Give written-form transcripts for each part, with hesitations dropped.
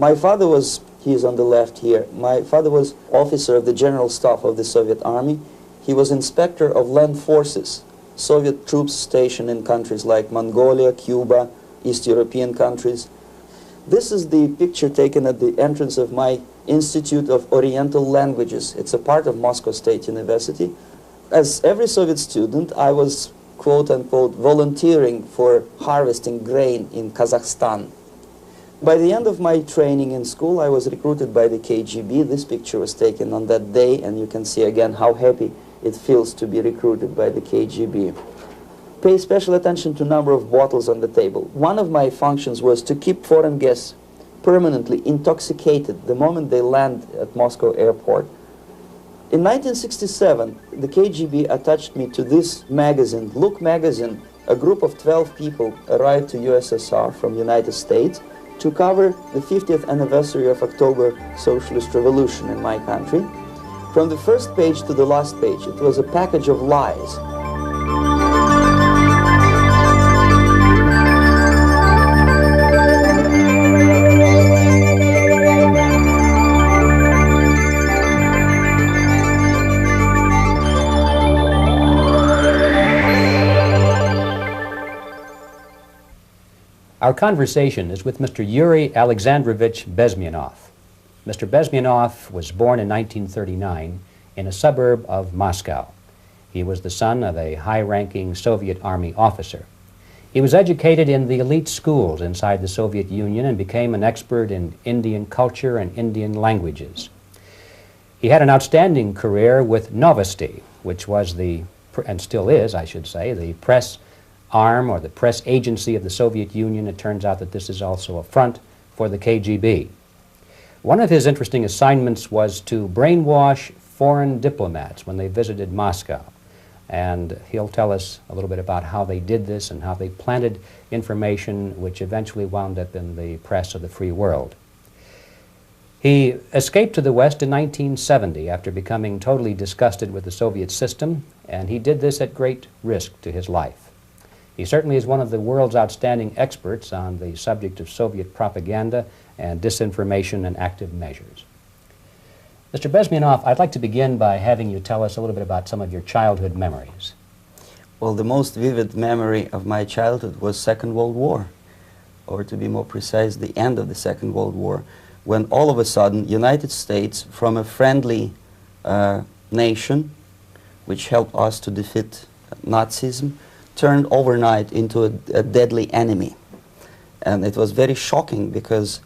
My father was, he is on the left here, my father was officer of the General Staff of the Soviet Army. He was inspector of land forces, Soviet troops stationed in countries like Mongolia, Cuba, East European countries. This is the picture taken at the entrance of my Institute of Oriental Languages. It's a part of Moscow State University. As every Soviet student, I was, quote-unquote, volunteering for harvesting grain in Kazakhstan. By the end of my training in school, I was recruited by the KGB. This picture was taken on that day, and you can see again how happy it feels to be recruited by the KGB. Pay special attention to number of bottles on the table. One of my functions was to keep foreign guests permanently intoxicated the moment they land at Moscow airport. In 1967, the KGB attached me to this magazine, Look magazine. A group of 12 people arrived to USSR from United States to cover the 50th anniversary of October Socialist Revolution in my country. From the first page to the last page, it was a package of lies. Our conversation is with Mr. Yuri Alexandrovich Bezmenov. Mr. Bezmenov was born in 1939 in a suburb of Moscow. He was the son of a high-ranking Soviet Army officer. He was educated in the elite schools inside the Soviet Union and became an expert in Indian culture and Indian languages. He had an outstanding career with Novosti, which was the, and still is, I should say, the press arm or the press agency of the Soviet Union. It turns out that this is also a front for the KGB. One of his interesting assignments was to brainwash foreign diplomats when they visited Moscow. And he'll tell us a little bit about how they did this and how they planted information which eventually wound up in the press of the free world. He escaped to the West in 1970 after becoming totally disgusted with the Soviet system, and he did this at great risk to his life. He certainly is one of the world's outstanding experts on the subject of Soviet propaganda and disinformation and active measures. Mr. Bezmenov, I'd like to begin by having you tell us a little bit about some of your childhood memories. Well, the most vivid memory of my childhood was Second World War, or to be more precise, the end of the Second World War, when all of a sudden United States, from a friendly nation, which helped us to defeat Nazism, turned overnight into a deadly enemy. And it was very shocking because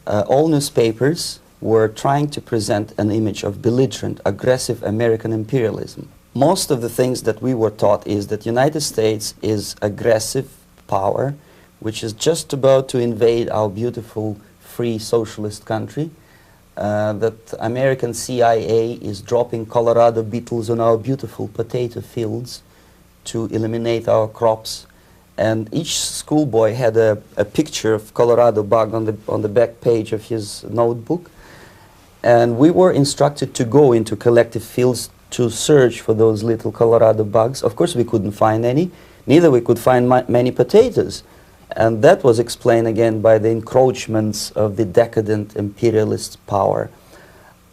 all newspapers were trying to present an image of belligerent, aggressive American imperialism. Most of the things that we were taught is that United States is aggressive power, which is just about to invade our beautiful, free socialist country, that American CIA is dropping Colorado beetles on our beautiful potato fields to eliminate our crops. And each schoolboy had a picture of Colorado bug on the back page of his notebook. And we were instructed to go into collective fields to search for those little Colorado bugs. Of course, we couldn't find any. Neither we could find many potatoes. And that was explained again by the encroachments of the decadent imperialist power.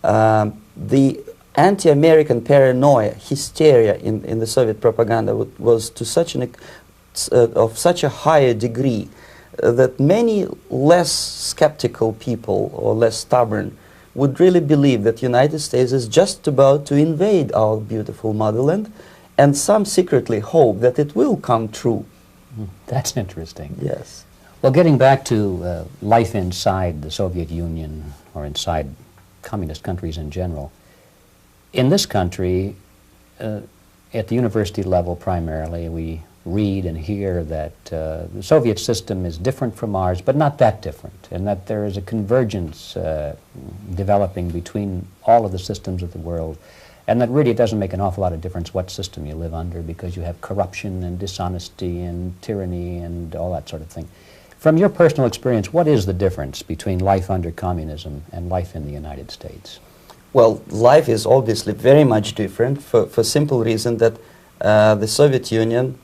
The anti-American paranoia, hysteria in the Soviet propaganda was to such of such a higher degree that many less skeptical people or less stubborn would really believe that the United States is just about to invade our beautiful motherland, and some secretly hope that it will come true. That's interesting. Yes. Well, getting back to life inside the Soviet Union or inside communist countries in general, in this country, at the university level primarily, we read and hear that the Soviet system is different from ours, but not that different, and that there is a convergence developing between all of the systems of the world, and that really it doesn't make an awful lot of difference what system you live under because you have corruption and dishonesty and tyranny and all that sort of thing. From your personal experience, what is the difference between life under communism and life in the United States? Well, life is obviously very much different for simple reason that the Soviet Union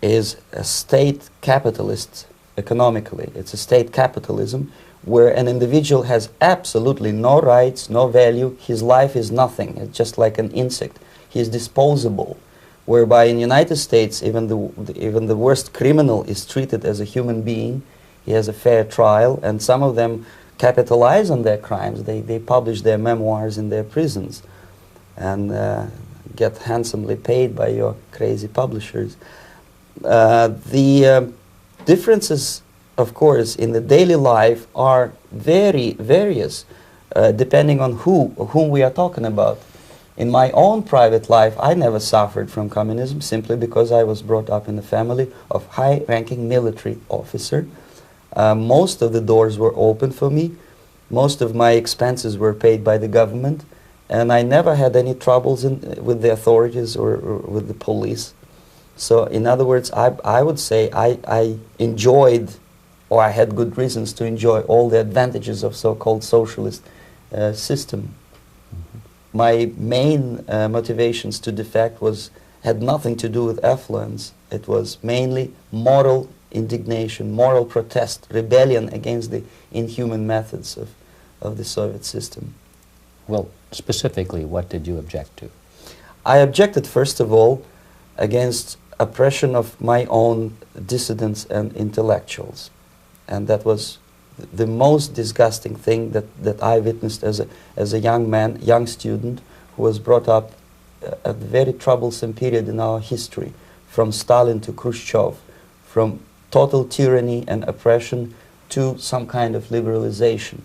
is a state capitalist economically. It's a state capitalism where an individual has absolutely no rights, no value, his life is nothing, it's just like an insect. He is disposable, whereby in the United States even the worst criminal is treated as a human being, he has a fair trial, and some of them capitalize on their crimes. They publish their memoirs in their prisons and get handsomely paid by your crazy publishers. The differences, of course, in the daily life are very various, depending on whom we are talking about. In my own private life, I never suffered from communism simply because I was brought up in a family of high-ranking military officer. Most of the doors were open for me. Most of my expenses were paid by the government, and I never had any troubles with the authorities or with the police. So, in other words, I would say I enjoyed, or I had good reasons to enjoy, all the advantages of so-called socialist system. My main motivations to defect had nothing to do with affluence. It was mainly moral indignation, moral protest, rebellion against the inhuman methods of the Soviet system. Well, specifically, what did you object to? I objected, first of all, against oppression of my own dissidents and intellectuals. And that was the most disgusting thing that I witnessed as a young man, young student, who was brought up at a very troublesome period in our history, from Stalin to Khrushchev, from total tyranny and oppression to some kind of liberalization.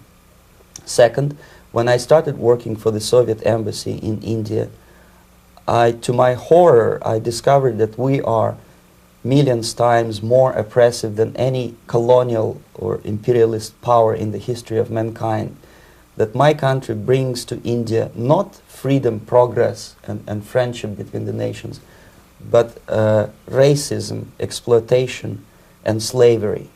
Second, when I started working for the Soviet embassy in India, to my horror, I discovered that we are millions times more oppressive than any colonial or imperialist power in the history of mankind. That my country brings to India not freedom, progress, and friendship between the nations, but racism, exploitation, and slavery,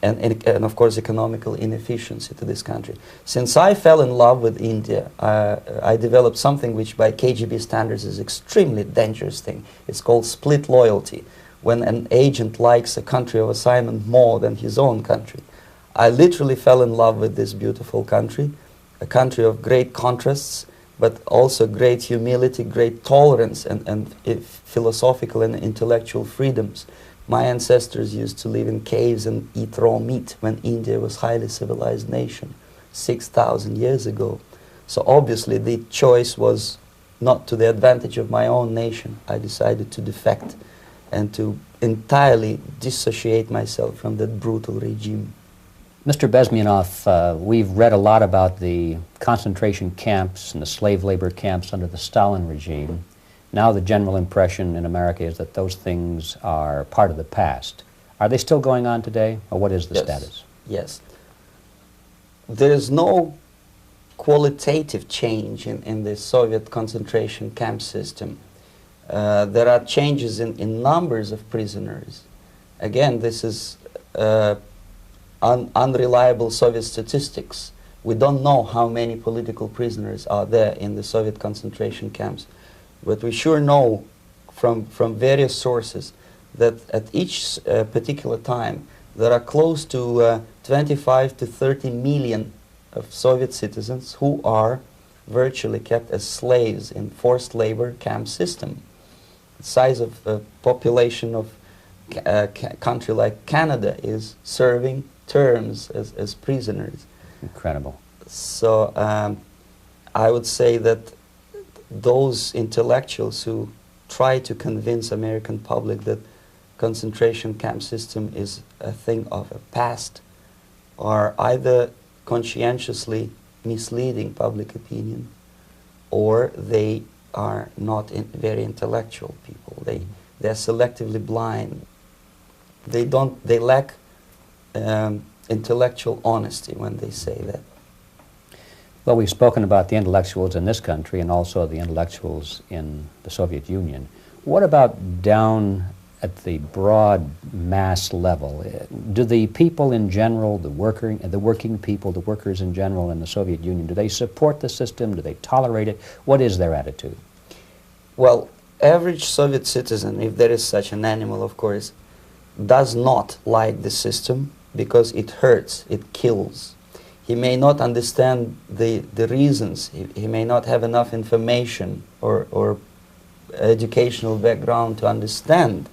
and of course economical inefficiency to this country. Since I fell in love with India, I developed something which by KGB standards is extremely dangerous thing. It's called split loyalty, when an agent likes a country of assignment more than his own country. I literally fell in love with this beautiful country, a country of great contrasts, but also great humility, great tolerance, and philosophical and intellectual freedoms. My ancestors used to live in caves and eat raw meat when India was a highly civilized nation 6,000 years ago. So obviously the choice was not to the advantage of my own nation. I decided to defect and to entirely dissociate myself from that brutal regime. Mr. Bezmenov, we've read a lot about the concentration camps and the slave labor camps under the Stalin regime. Now the general impression in America is that those things are part of the past. Are they still going on today, or what is the status? Yes. There is no qualitative change in the Soviet concentration camp system. There are changes in numbers of prisoners. Again, this is unreliable Soviet statistics. We don't know how many political prisoners are there in the Soviet concentration camps. But we sure know from various sources that at each particular time there are close to 25 to 30 million of Soviet citizens who are virtually kept as slaves in forced labor camp system. The size of the population of a country like Canada is serving terms as prisoners. Incredible. So I would say that those intellectuals who try to convince American public that concentration camp system is a thing of the past are either conscientiously misleading public opinion, or they are not very intellectual people. They're selectively blind. They lack intellectual honesty when they say that. Well, we've spoken about the intellectuals in this country and also the intellectuals in the Soviet Union. What about down at the broad mass level? Do the people in general, the working people, the workers in general in the Soviet Union, do they support the system? Do they tolerate it? What is their attitude? Well, average Soviet citizen, if there is such an animal, of course, does not like the system because it hurts, it kills. he may not understand the reasons. He may not have enough information or educational background to understand.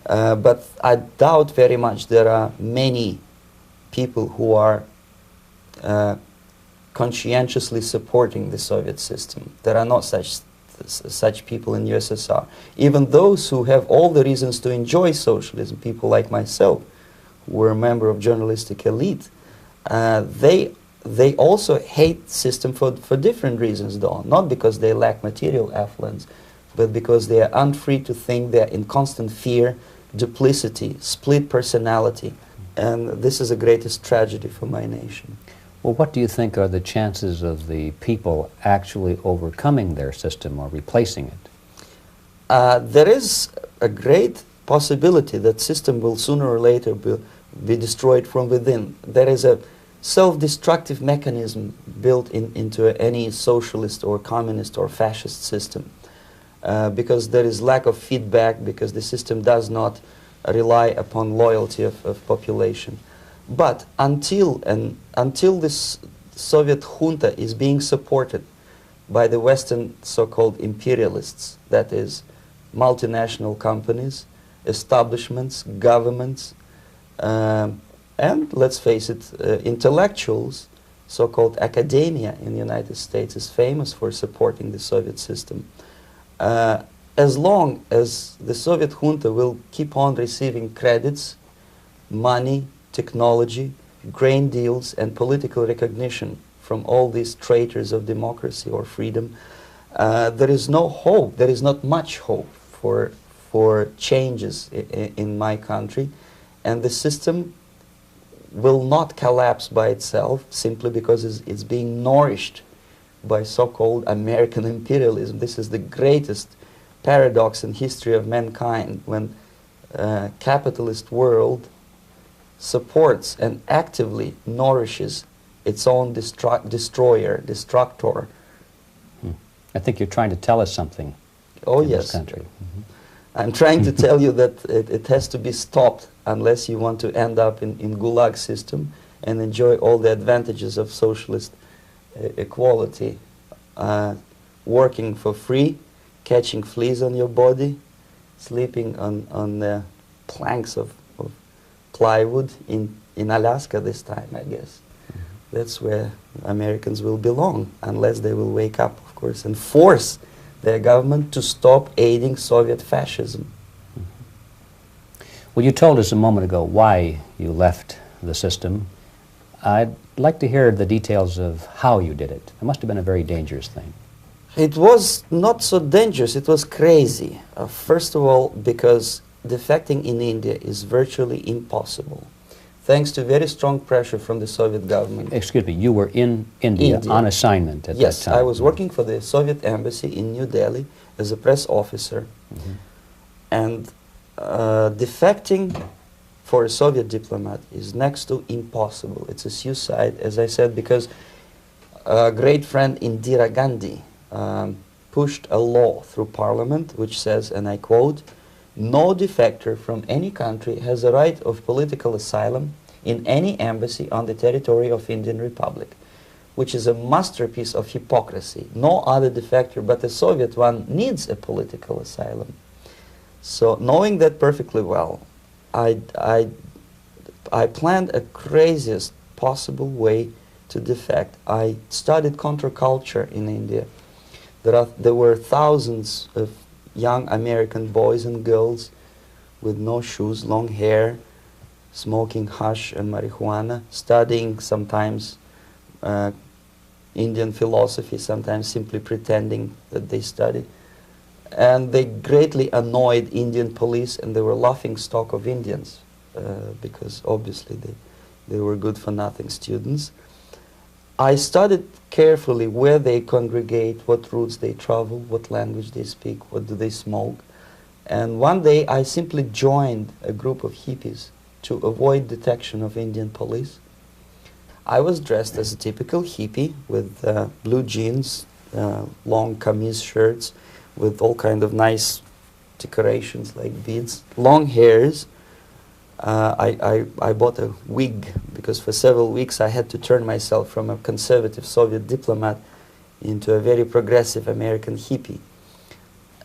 But I doubt very much there are many people who are conscientiously supporting the Soviet system. There are not such people in USSR. Even those who have all the reasons to enjoy socialism, people like myself, who were a member of journalistic elite, they also hate the system for different reasons, though. Not because they lack material affluence, but because they are unfree to think, they are in constant fear, duplicity, split personality. And this is the greatest tragedy for my nation. Well, what do you think are the chances of the people actually overcoming their system or replacing it? There is a great possibility that system will sooner or later be destroyed from within. There is a self-destructive mechanism built into any socialist or communist or fascist system, because there is lack of feedback, because the system does not rely upon loyalty of population. But until this Soviet junta is being supported by the Western so-called imperialists, that is, multinational companies, establishments, governments, and let's face it, intellectuals, so-called academia in the United States is famous for supporting the Soviet system. As long as the Soviet junta will keep on receiving credits, money, technology, grain deals, and political recognition from all these traitors of democracy or freedom, there is no hope, there is not much hope for changes in my country, and the system will not collapse by itself simply because it's being nourished by so-called American imperialism. This is the greatest paradox in history of mankind, when capitalist world supports and actively nourishes its own destroyer, destructor. I think you're trying to tell us something. Oh, in yes. This country. I'm trying to tell you that it has to be stopped unless you want to end up in Gulag system and enjoy all the advantages of socialist equality. Working for free, catching fleas on your body, sleeping on the planks of plywood in Alaska this time, I guess. That's where Americans will belong, unless they will wake up, of course, and force their government to stop aiding Soviet fascism. Well, you told us a moment ago why you left the system. I'd like to hear the details of how you did it. It must have been a very dangerous thing. It was not so dangerous, it was crazy. First of all, because defecting in India is virtually impossible, thanks to very strong pressure from the Soviet government. Excuse me, you were in India on assignment at that time? Yes, I was working for the Soviet embassy in New Delhi as a press officer. And defecting for a Soviet diplomat is next to impossible. It's a suicide, as I said, because a great friend Indira Gandhi pushed a law through parliament which says, and I quote, "No defector from any country has a right of political asylum in any embassy on the territory of Indian Republic," which is a masterpiece of hypocrisy. No other defector but a Soviet one needs a political asylum. So knowing that perfectly well, I planned a craziest possible way to defect. I studied counterculture in India. There were thousands of young American boys and girls with no shoes, long hair, smoking hash and marijuana, studying sometimes Indian philosophy, sometimes simply pretending that they study. And they greatly annoyed Indian police, and they were laughing stock of Indians because obviously they were good-for-nothing students. I studied carefully where they congregate, what routes they travel, what language they speak, what do they smoke. And one day I simply joined a group of hippies to avoid detection of Indian police. I was dressed as a typical hippie with blue jeans, long camise shirts with all kind of nice decorations like beads, long hairs. I bought a wig because for several weeks I had to turn myself from a conservative Soviet diplomat into a very progressive American hippie.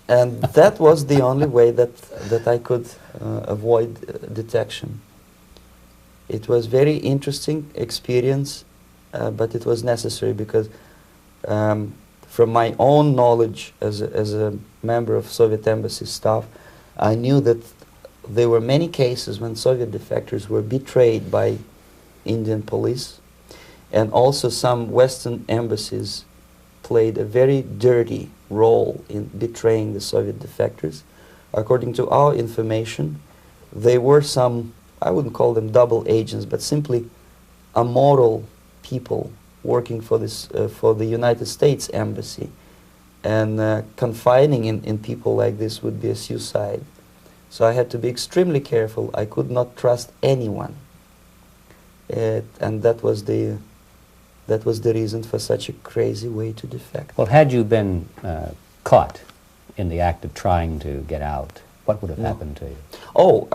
And that was the only way that I could avoid detection. It was very interesting experience, but it was necessary because from my own knowledge as a member of Soviet embassy staff, I knew that there were many cases when Soviet defectors were betrayed by Indian police, and also some Western embassies played a very dirty role in betraying the Soviet defectors. According to our information, they were some, I wouldn't call them double agents, but simply amoral people working for this for the United States embassy, and confiding in people like this would be a suicide. So I had to be extremely careful. I could not trust anyone, and that was the reason for such a crazy way to defect. Well, had you been caught in the act of trying to get out, what would have happened to you? Oh,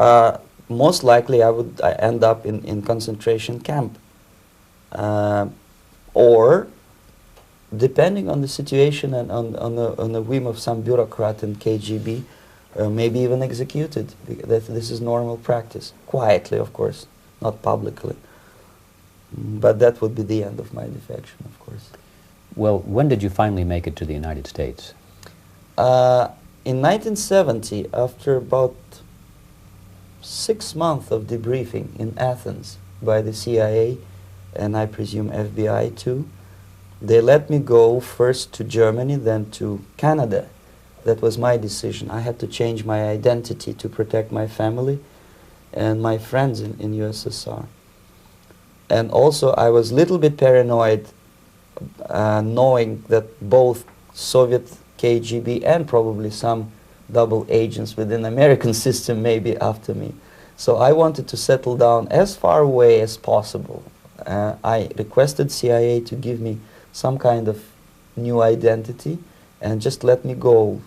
most likely I would end up in concentration camp, or depending on the situation and on the whim of some bureaucrat in KGB, maybe even executed. This is normal practice, quietly, of course, not publicly. But that would be the end of my defection, of course. Well, when did you finally make it to the United States? In 1970, after about 6 months of debriefing in Athens by the CIA, and I presume FBI too, they let me go first to Germany, then to Canada. That was my decision. I had to change my identity to protect my family and my friends in USSR. And also I was a little bit paranoid, knowing that both Soviet KGB and probably some double agents within American system may be after me. So I wanted to settle down as far away as possible. I requested CIA to give me some kind of new identity and just let me go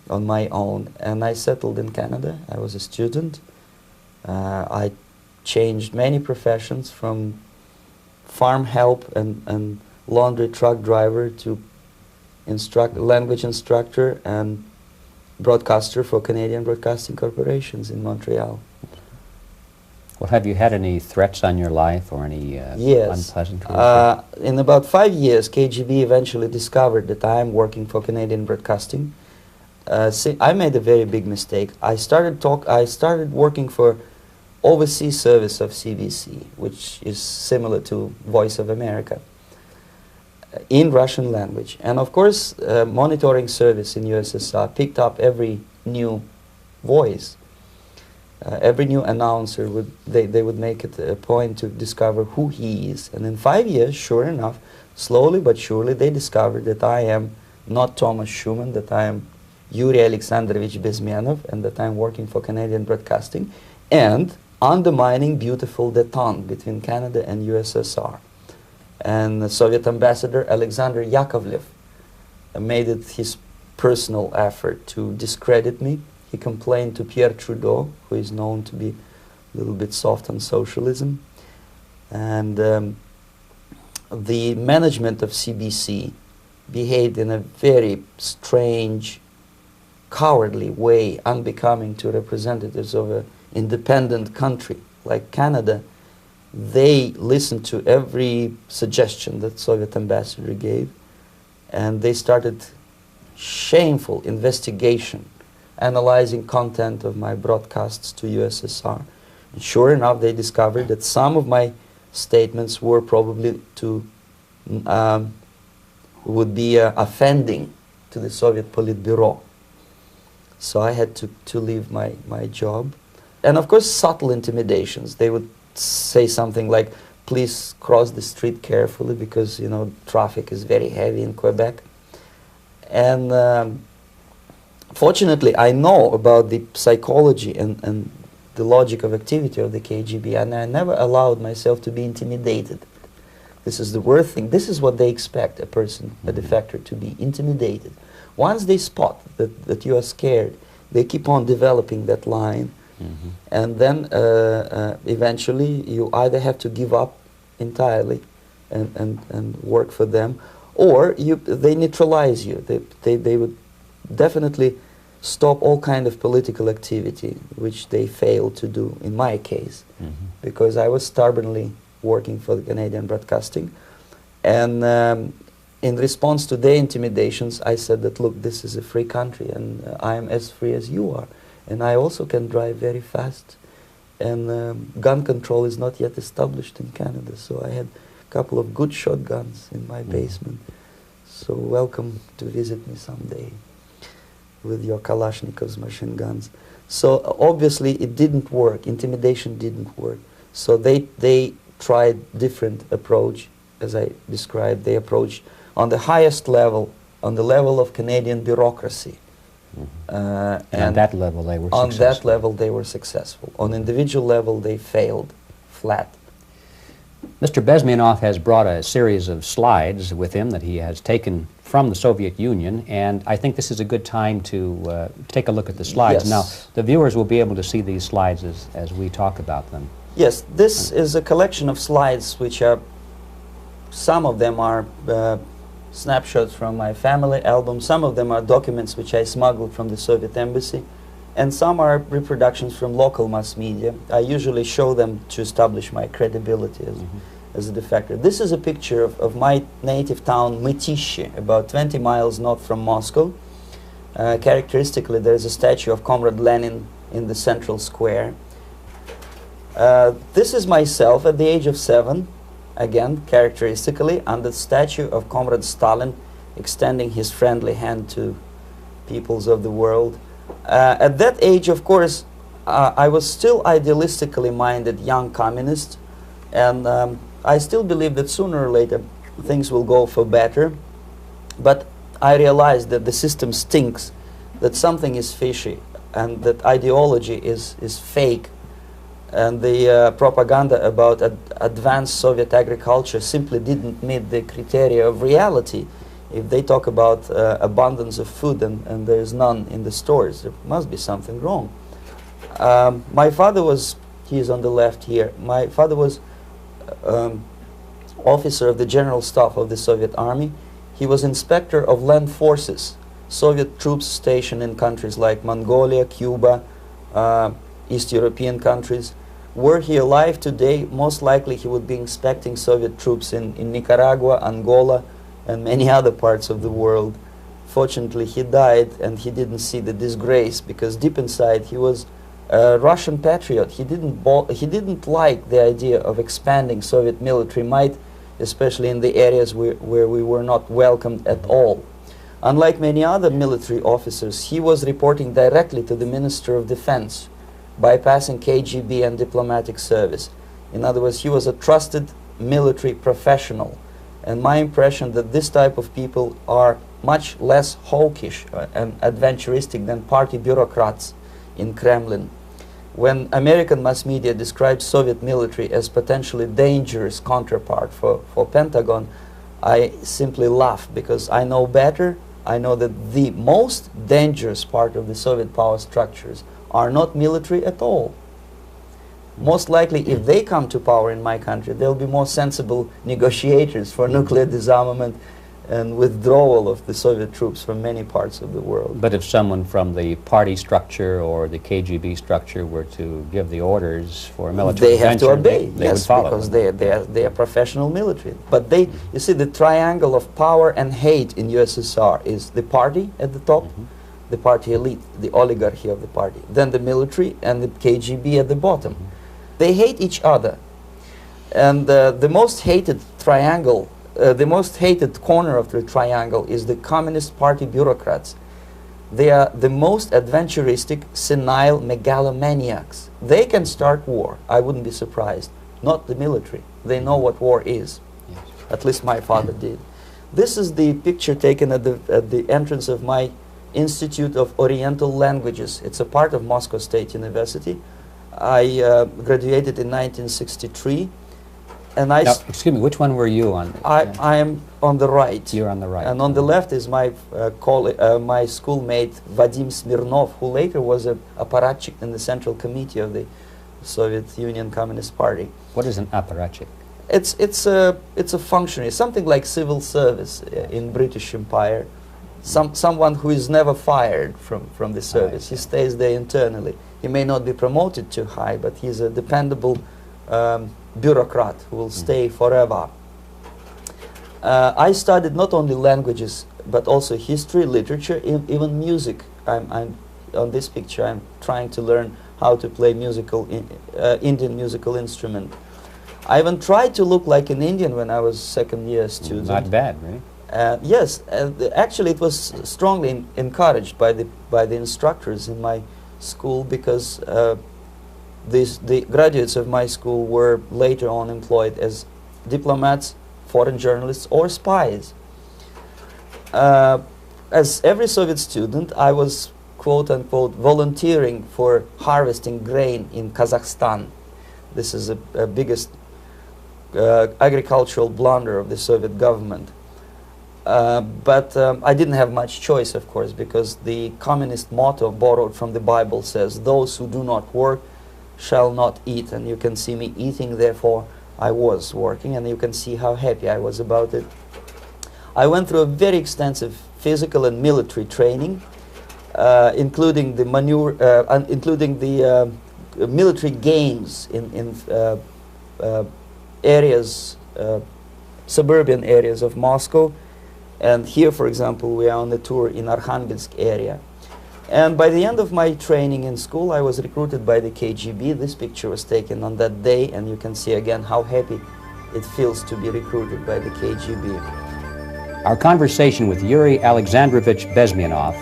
on my own. And I settled in Canada. I was a student. I changed many professions, from farm help and laundry truck driver to language instructor and broadcaster for Canadian Broadcasting Corporations in Montreal. Well, have you had any threats on your life or any yes. unpleasant In about 5 years, KGB eventually discovered that I am working for Canadian Broadcasting. I made a very big mistake. I started working for overseas service of CBC, which is similar to Voice of America, in Russian language. And of course, monitoring service in USSR picked up every new voice. Every new announcer they would make it a point to discover who he is. And in 5 years, sure enough, slowly but surely, they discovered that I am not Thomas Schumann, that I am Yuri Alexandrovich Bezmenov, and that I am working for Canadian Broadcasting, and undermining beautiful détente between Canada and USSR. And the Soviet ambassador Alexander Yakovlev made it his personal effort to discredit me. He complained to Pierre Trudeau, who is known to be a little bit soft on socialism. And the management of CBC behaved in a very strange, cowardly way, unbecoming to representatives of an independent country like Canada. They listened to every suggestion that Soviet ambassador gave, and they started shameful investigation, analyzing content of my broadcasts to USSR. And sure enough, they discovered that some of my statements were probably would be offending to the Soviet Politburo. So I had to leave my job. And of course, subtle intimidations. They would say something like, please cross the street carefully because, you know, traffic is very heavy in Quebec. And fortunately, I know about the psychology and the logic of activity of the KGB, and I never allowed myself to be intimidated. This is the worst thing. This is what they expect a person, a defector, to be intimidated. Once they spot that you are scared, they keep on developing that line, And then eventually you either have to give up entirely and work for them, or they neutralize you. They would definitely stop all kind of political activity, which they failed to do in my case, because I was stubbornly working for the Canadian Broadcasting. And in response to their intimidations, I said that, look, this is a free country, and I am as free as you are. And I also can drive very fast. And gun control is not yet established in Canada, so I had a couple of good shotguns in my basement. So welcome to visit me someday with your Kalashnikov's machine guns. So obviously it didn't work. Intimidation didn't work. So they tried different approach, as I described. They approached on the highest level, on the level of Canadian bureaucracy. And on that level they were successful. On that level they were successful. On individual level they failed flat. Mr. Bezmenov has brought a series of slides with him that he has taken from the Soviet Union, and I think this is a good time to take a look at the slides. Yes. Now, the viewers will be able to see these slides as we talk about them. Yes, this is a collection of slides which are, some of them are snapshots from my family album, some of them are documents which I smuggled from the Soviet embassy, and some are reproductions from local mass media. I usually show them to establish my credibility as a defector. This is a picture of my native town, Mytishi, about 20 miles north from Moscow. Characteristically, there is a statue of Comrade Lenin in the central square. This is myself at the age of 7, again, characteristically, under the statue of Comrade Stalin, extending his friendly hand to peoples of the world. At that age, of course, I was still idealistically minded young communist, and I still believe that sooner or later things will go for better. But I realized that the system stinks, that something is fishy, and that ideology is fake, and the propaganda about advanced Soviet agriculture simply didn't meet the criteria of reality. If they talk about abundance of food and there is none in the stores, there must be something wrong. My father was, he is on the left here, my father was officer of the General Staff of the Soviet Army. He was inspector of land forces, Soviet troops stationed in countries like Mongolia, Cuba, East European countries. Were he alive today, most likely he would be inspecting Soviet troops in Nicaragua, Angola, and many other parts of the world. Fortunately, he died and he didn't see the disgrace, because deep inside he was a Russian patriot. He didn't like the idea of expanding Soviet military might, especially in the areas where we were not welcomed at all. Unlike many other military officers, he was reporting directly to the Minister of Defense, bypassing KGB and diplomatic service. In other words, he was a trusted military professional. And my impression that this type of people are much less hawkish and adventuristic than party bureaucrats in Kremlin. When American mass media describes Soviet military as potentially dangerous counterpart for Pentagon, I simply laugh, because I know better. I know that the most dangerous part of the Soviet power structures are not military at all. Most likely, if they come to power in my country, they'll be more sensible negotiators for nuclear disarmament and withdrawal of the Soviet troops from many parts of the world. But if someone from the party structure or the KGB structure were to give the orders for a military intervention, they have to obey, they would follow, because they are professional military. But they, you see, the triangle of power and hate in USSR is the party at the top, the party elite, the oligarchy of the party, then the military, and the KGB at the bottom. They hate each other, and the most hated triangle, the most hated corner of the triangle is the Communist Party bureaucrats. They are the most adventuristic, senile megalomaniacs. They can start war, I wouldn't be surprised. Not the military. They know what war is. Yes. At least my father did. This is the picture taken at the entrance of my Institute of Oriental Languages. It's a part of Moscow State University. I graduated in 1963. and I Now, excuse me, which one were you on? I am on the right. You're on the right. And on the left is my my schoolmate Vadim Smirnov, who later was a apparatchik in the Central Committee of the Soviet Union Communist Party. What is an apparatchik? It's a functionary, something like civil service in British Empire. Someone who is never fired from the service. He stays there internally. He may not be promoted too high, but he's a dependable bureaucrat who will stay forever. I studied not only languages, but also history, literature, even music. I'm on this picture. I'm trying to learn how to play Indian musical instrument. I even tried to look like an Indian when I was second-year student. Not bad, right? Yes, actually it was strongly encouraged by the instructors in my school, because the graduates of my school were later on employed as diplomats, foreign journalists, or spies. As every Soviet student, I was quote-unquote volunteering for harvesting grain in Kazakhstan. This is the biggest agricultural blunder of the Soviet government. But I didn't have much choice, of course, because the communist motto borrowed from the Bible says, "Those who do not work shall not eat." And you can see me eating, therefore I was working, and you can see how happy I was about it. I went through a very extensive physical and military training, including the military games in areas, suburban areas of Moscow. And here, for example, we are on the tour in Arkhangelsk area. And by the end of my training in school, I was recruited by the KGB. This picture was taken on that day, and you can see again how happy it feels to be recruited by the KGB. Our conversation with Yuri Alexandrovich Bezmenov,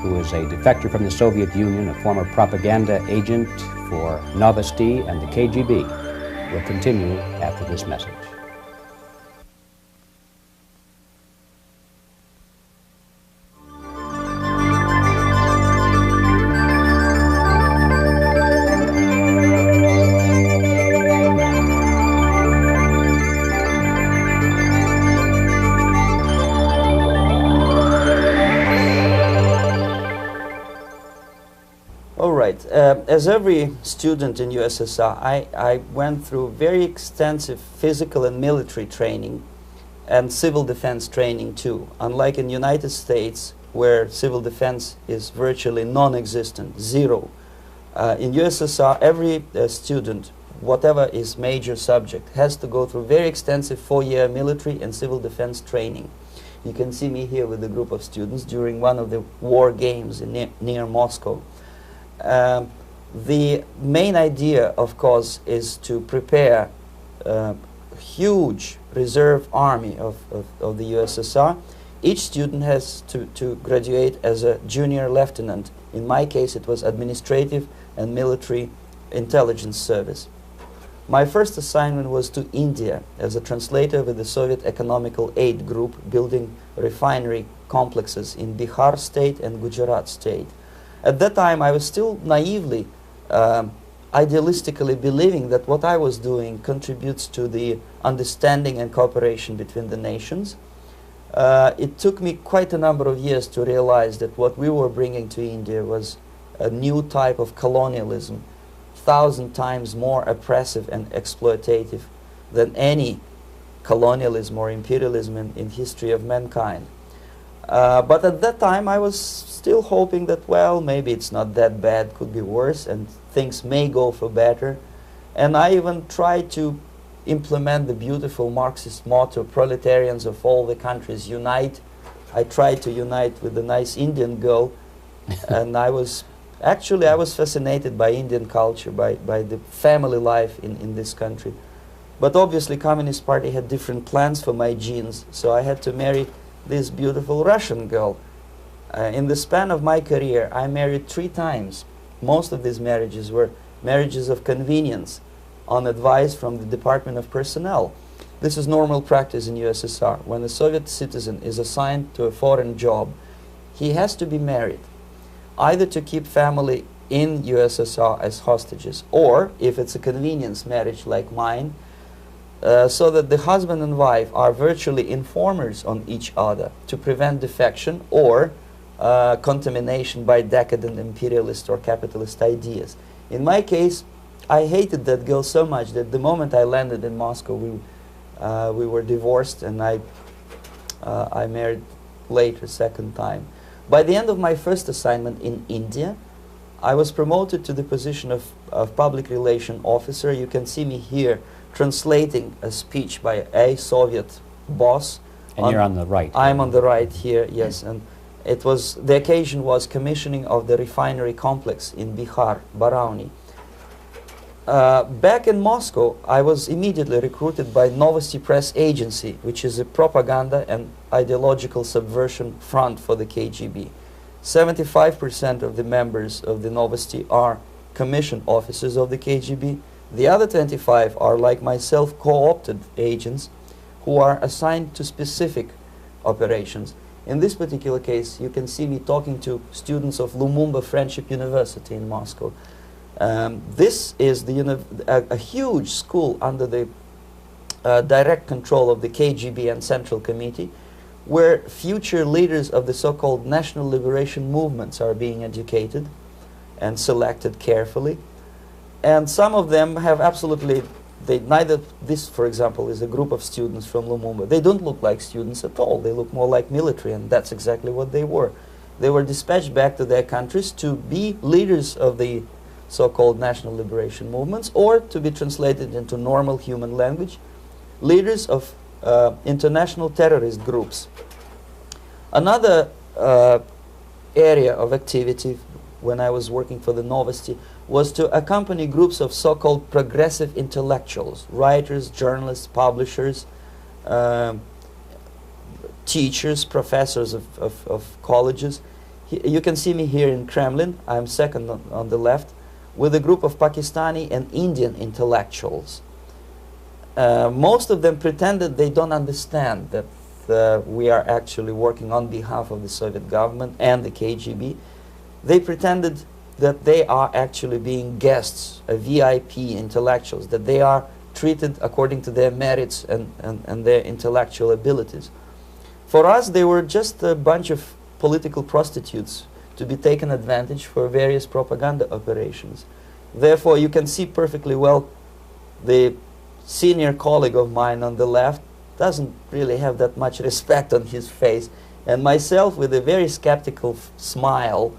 who is a defector from the Soviet Union, a former propaganda agent for Novosti and the KGB, will continue after this message. As every student in USSR, I went through very extensive physical and military training and civil defense training too. Unlike in the United States, where civil defense is virtually non-existent, zero. In USSR, every student, whatever his major subject, has to go through very extensive 4-year military and civil defense training. You can see me here with a group of students during one of the war games near Moscow. The main idea, of course, is to prepare a huge reserve army of the USSR. Each student has to graduate as a junior lieutenant. In my case, it was administrative and military intelligence service. My first assignment was to India as a translator with the Soviet Economical Aid Group, building refinery complexes in Bihar state and Gujarat state. At that time, I was still naively, idealistically believing that what I was doing contributes to the understanding and cooperation between the nations. It took me quite a number of years to realize that what we were bringing to India was a new type of colonialism, 1,000 times more oppressive and exploitative than any colonialism or imperialism in history of mankind. But at that time, I was still hoping that, well, maybe it's not that bad, could be worse, and things may go for better. And I even tried to implement the beautiful Marxist motto, "Proletarians of all the countries unite." I tried to unite with the nice Indian girl, and I was fascinated by Indian culture, by the family life in this country. But obviously, Communist Party had different plans for my genes, so I had to marry this beautiful Russian girl. In the span of my career, I married 3 times. Most of these marriages were marriages of convenience, on advice from the Department of Personnel. This is normal practice in USSR. When a Soviet citizen is assigned to a foreign job, he has to be married, either to keep family in USSR as hostages, or, if it's a convenience marriage like mine, so that the husband and wife are virtually informers on each other to prevent defection or contamination by decadent imperialist or capitalist ideas. In my case, I hated that girl so much that the moment I landed in Moscow, we were divorced, and I married later, second time. By the end of my first assignment in India, I was promoted to the position of public relation officer. You can see me here translating a speech by a Soviet boss. And you're on the right. I'm on the right here, yes. And it was, the occasion was commissioning of the refinery complex in Bihar, Barauni. Back in Moscow, I was immediately recruited by Novosti Press Agency, which is a propaganda and ideological subversion front for the KGB. 75% of the members of the Novosti are commissioned officers of the KGB. The other 25 are, like myself, co-opted agents who are assigned to specific operations. In this particular case, you can see me talking to students of Lumumba Friendship University in Moscow. This is a huge school under the direct control of the KGB and Central Committee, where future leaders of the so-called national liberation movements are being educated and selected carefully. And some of them have absolutely, neither, this for example is a group of students from Lumumba. They don't look like students at all. They look more like military, and that's exactly what they were. They were dispatched back to their countries to be leaders of the so-called national liberation movements, or to be translated into normal human language, leaders of international terrorist groups. Another area of activity when I was working for the Novosti was to accompany groups of so-called progressive intellectuals, writers, journalists, publishers, teachers, professors of colleges. You can see me here in Kremlin. I'm second on the left, with a group of Pakistani and Indian intellectuals. Most of them pretended they don't understand that we are actually working on behalf of the Soviet government and the KGB. They pretended that they are actually being guests, VIP intellectuals, that they are treated according to their merits and their intellectual abilities. For us, they were just a bunch of political prostitutes to be taken advantage for various propaganda operations. Therefore, you can see perfectly well the senior colleague of mine on the left doesn't really have that much respect on his face, and myself with a very skeptical smile,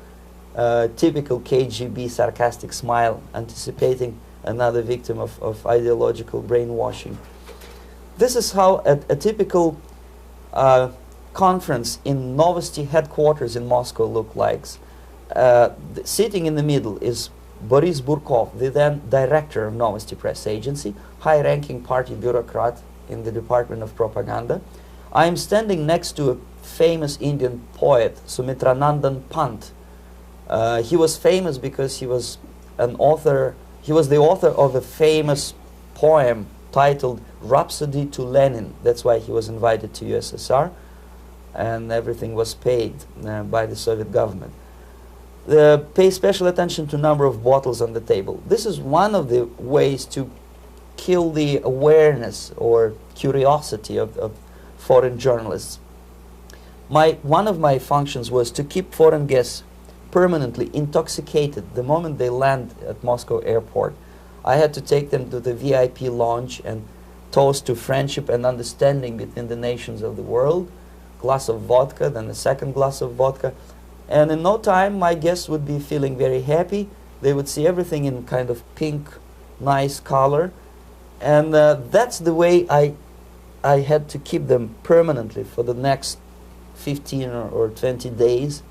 typical KGB sarcastic smile, anticipating another victim of ideological brainwashing. This is how a typical conference in Novosti headquarters in Moscow looked like. Sitting in the middle is Boris Burkov, the then director of Novosti Press Agency, high-ranking party bureaucrat in the Department of Propaganda. I am standing next to a famous Indian poet, Sumitranandan Pant. He was famous because he was an author. He was the author of a famous poem titled Rhapsody to Lenin. That's why he was invited to USSR, and everything was paid by the Soviet government. Pay special attention to number of bottles on the table. This is one of the ways to kill the awareness or curiosity of foreign journalists. One of my functions was to keep foreign guests permanently intoxicated the moment they land at Moscow airport. I had to take them to the VIP lounge and toast to friendship and understanding between the nations of the world. Glass of vodka, then a second glass of vodka. And in no time, my guests would be feeling very happy. They would see everything in kind of pink, nice color. And that's the way I had to keep them permanently for the next 15 or 20 days.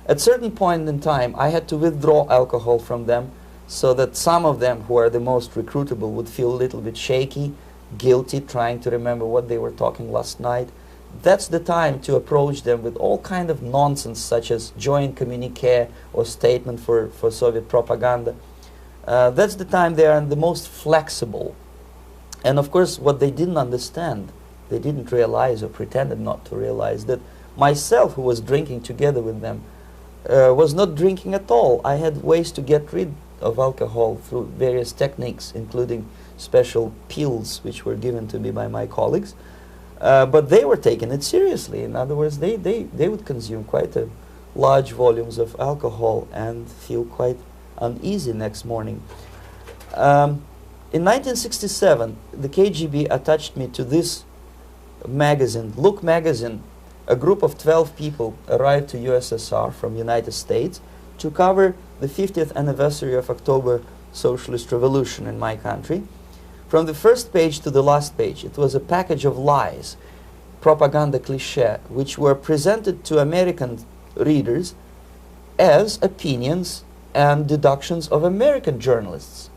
At a certain point in time, I had to withdraw alcohol from them so that some of them who are the most recruitable would feel a little bit shaky, guilty, trying to remember what they were talking last night. That's the time to approach them with all kind of nonsense, such as joint communique or statement for Soviet propaganda. That's the time they are the most flexible. And of course, what they didn't understand, they didn't realize or pretended not to realize, that myself, who was drinking together with them, was not drinking at all. I had ways to get rid of alcohol through various techniques, including special pills which were given to me by my colleagues. But they were taking it seriously. In other words, they would consume quite large volumes of alcohol and feel quite uneasy next morning. In 1967, the KGB attached me to this magazine, Look magazine. A group of 12 people arrived to USSR from United States to cover the 50th anniversary of October Socialist Revolution in my country. From the first page to the last page, it was a package of lies, propaganda cliché, which were presented to American readers as opinions and deductions of American journalists.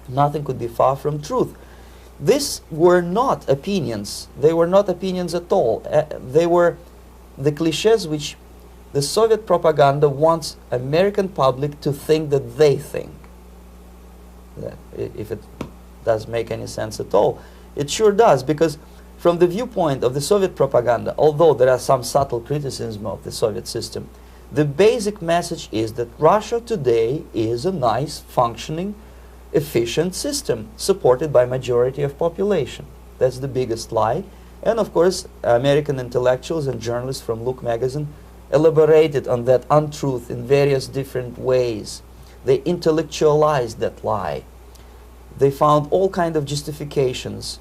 Nothing could be far from truth. These were not opinions. They were not opinions at all. They were the clichés which the Soviet propaganda wants American public to think that they think. If it does make any sense at all. It sure does, because from the viewpoint of the Soviet propaganda, although there are some subtle criticisms of the Soviet system, the basic message is that Russia today is a nice, functioning, efficient system supported by majority of population. That's the biggest lie. And of course, American intellectuals and journalists from Look magazine elaborated on that untruth in various different ways. They intellectualized that lie. They found all kinds of justifications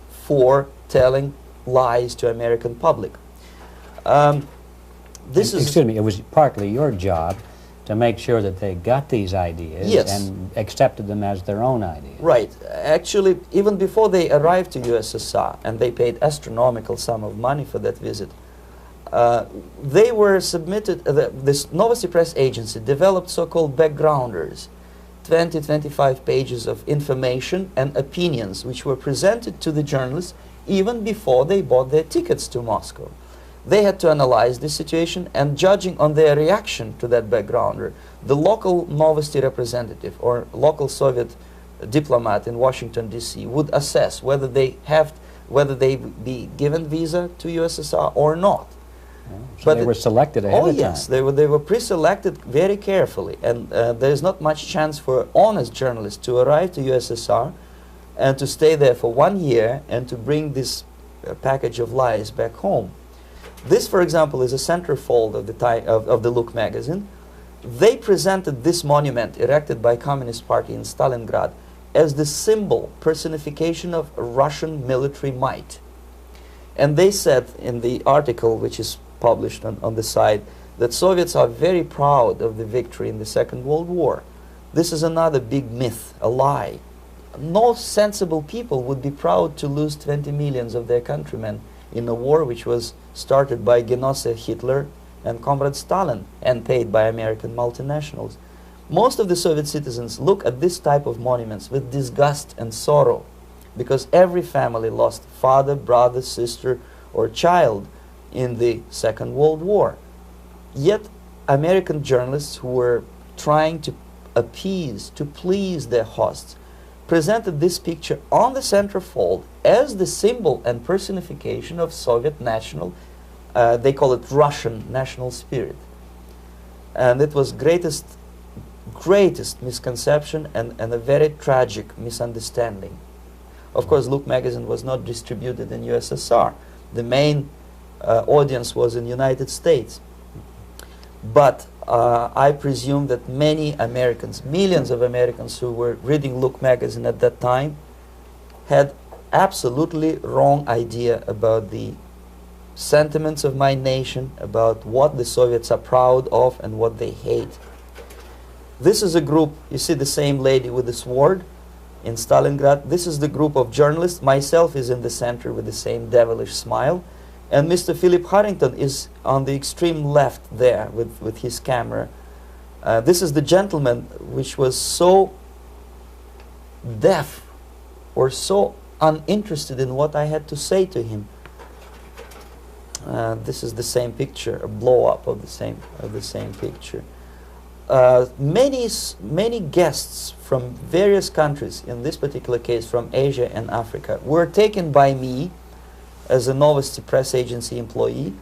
for telling lies to American public. Excuse me, it was partly your job to make sure that they got these ideas, yes, and accepted them as their own ideas. Right. Actually, even before they arrived to USSR, and they paid astronomical sum of money for that visit, they were submitted, this Novosti Press agency developed so-called backgrounders, 20-25 pages of information and opinions which were presented to the journalists even before they bought their tickets to Moscow. They had to analyze the situation, and judging on their reaction to that backgrounder, the local Novosti representative or local Soviet diplomat in Washington, D.C. would assess whether they be given visa to USSR or not. So but they were selected ahead of time. Oh yes, they were pre-selected very carefully, and there is not much chance for honest journalists to arrive to USSR and to stay there for 1 year and to bring this package of lies back home. This, for example, is a centerfold of the Look magazine. They presented this monument erected by Communist Party in Stalingrad as the symbol, personification of Russian military might. And they said in the article, which is published on the site, that Soviets are very proud of the victory in the Second World War. This is another big myth, a lie. No sensible people would be proud to lose 20 millions of their countrymen in a war which was started by Genosse Hitler and Comrade Stalin and paid by American multinationals. Most of the Soviet citizens look at this type of monuments with disgust and sorrow, because every family lost father, brother, sister, or child in the Second World War. Yet American journalists who were trying to appease, to please their hosts, presented this picture on the centerfold as the symbol and personification of Soviet national, they call it Russian national spirit. And it was greatest misconception and a very tragic misunderstanding. Of course, Look magazine was not distributed in USSR. The main audience was in United States. But I presume that many Americans, millions of Americans who were reading Look magazine at that time, had absolutely wrong idea about the sentiments of my nation, about what the Soviets are proud of and what they hate. This is a group, you see the same lady with the sword in Stalingrad. This is the group of journalists. Myself is in the center with the same devilish smile. And Mr. Philip Harrington is on the extreme left there with his camera. This is the gentleman which was so deaf or so uninterested in what I had to say to him. This is the same picture, a blow-up of the same picture. Many guests from various countries, in this particular case from Asia and Africa, were taken by me as a Novosti Press agency employee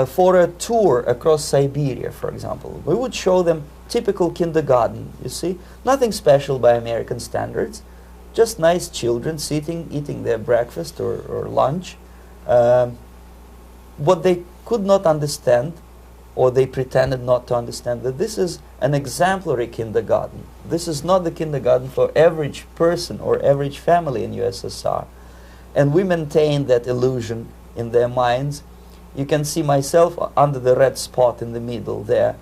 for a tour across Siberia, for example. We would show them typical kindergarten, you see, nothing special by American standards, just nice children sitting, eating their breakfast or lunch. What they could not understand, or they pretended not to understand, that this is an exemplary kindergarten. This is not the kindergarten for average person or average family in USSR. And we maintain that illusion in their minds. You can see myself under the red spot in the middle there,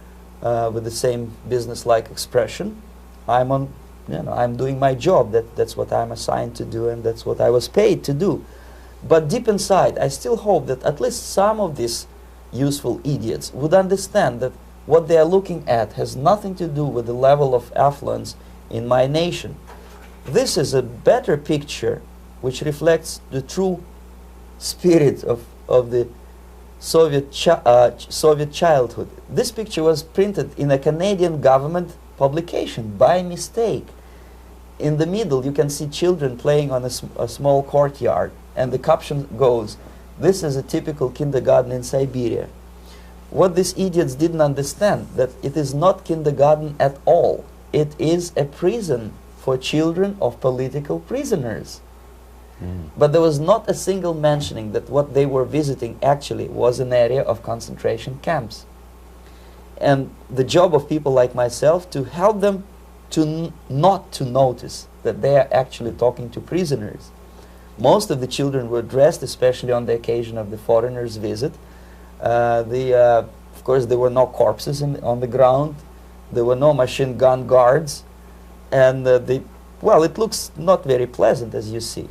with the same business-like expression. I'm doing my job. That's what I'm assigned to do, and that's what I was paid to do. But deep inside, I still hope that at least some of these useful idiots would understand that what they are looking at has nothing to do with the level of affluence in my nation. This is a better picture which reflects the true spirit of the Soviet childhood. This picture was printed in a Canadian government publication by mistake. In the middle you can see children playing on a small courtyard, and the caption goes, "This is a typical kindergarten in Siberia." What these idiots didn't understand, that it is not kindergarten at all. It is a prison for children of political prisoners. But there was not a single mentioning that what they were visiting actually was an area of concentration camps. And the job of people like myself to help them to not to notice that they are actually talking to prisoners. Most of the children were dressed, especially on the occasion of the foreigners' visit. Of course, there were no corpses on the ground. There were no machine gun guards. And well, it looks not very pleasant, as you see.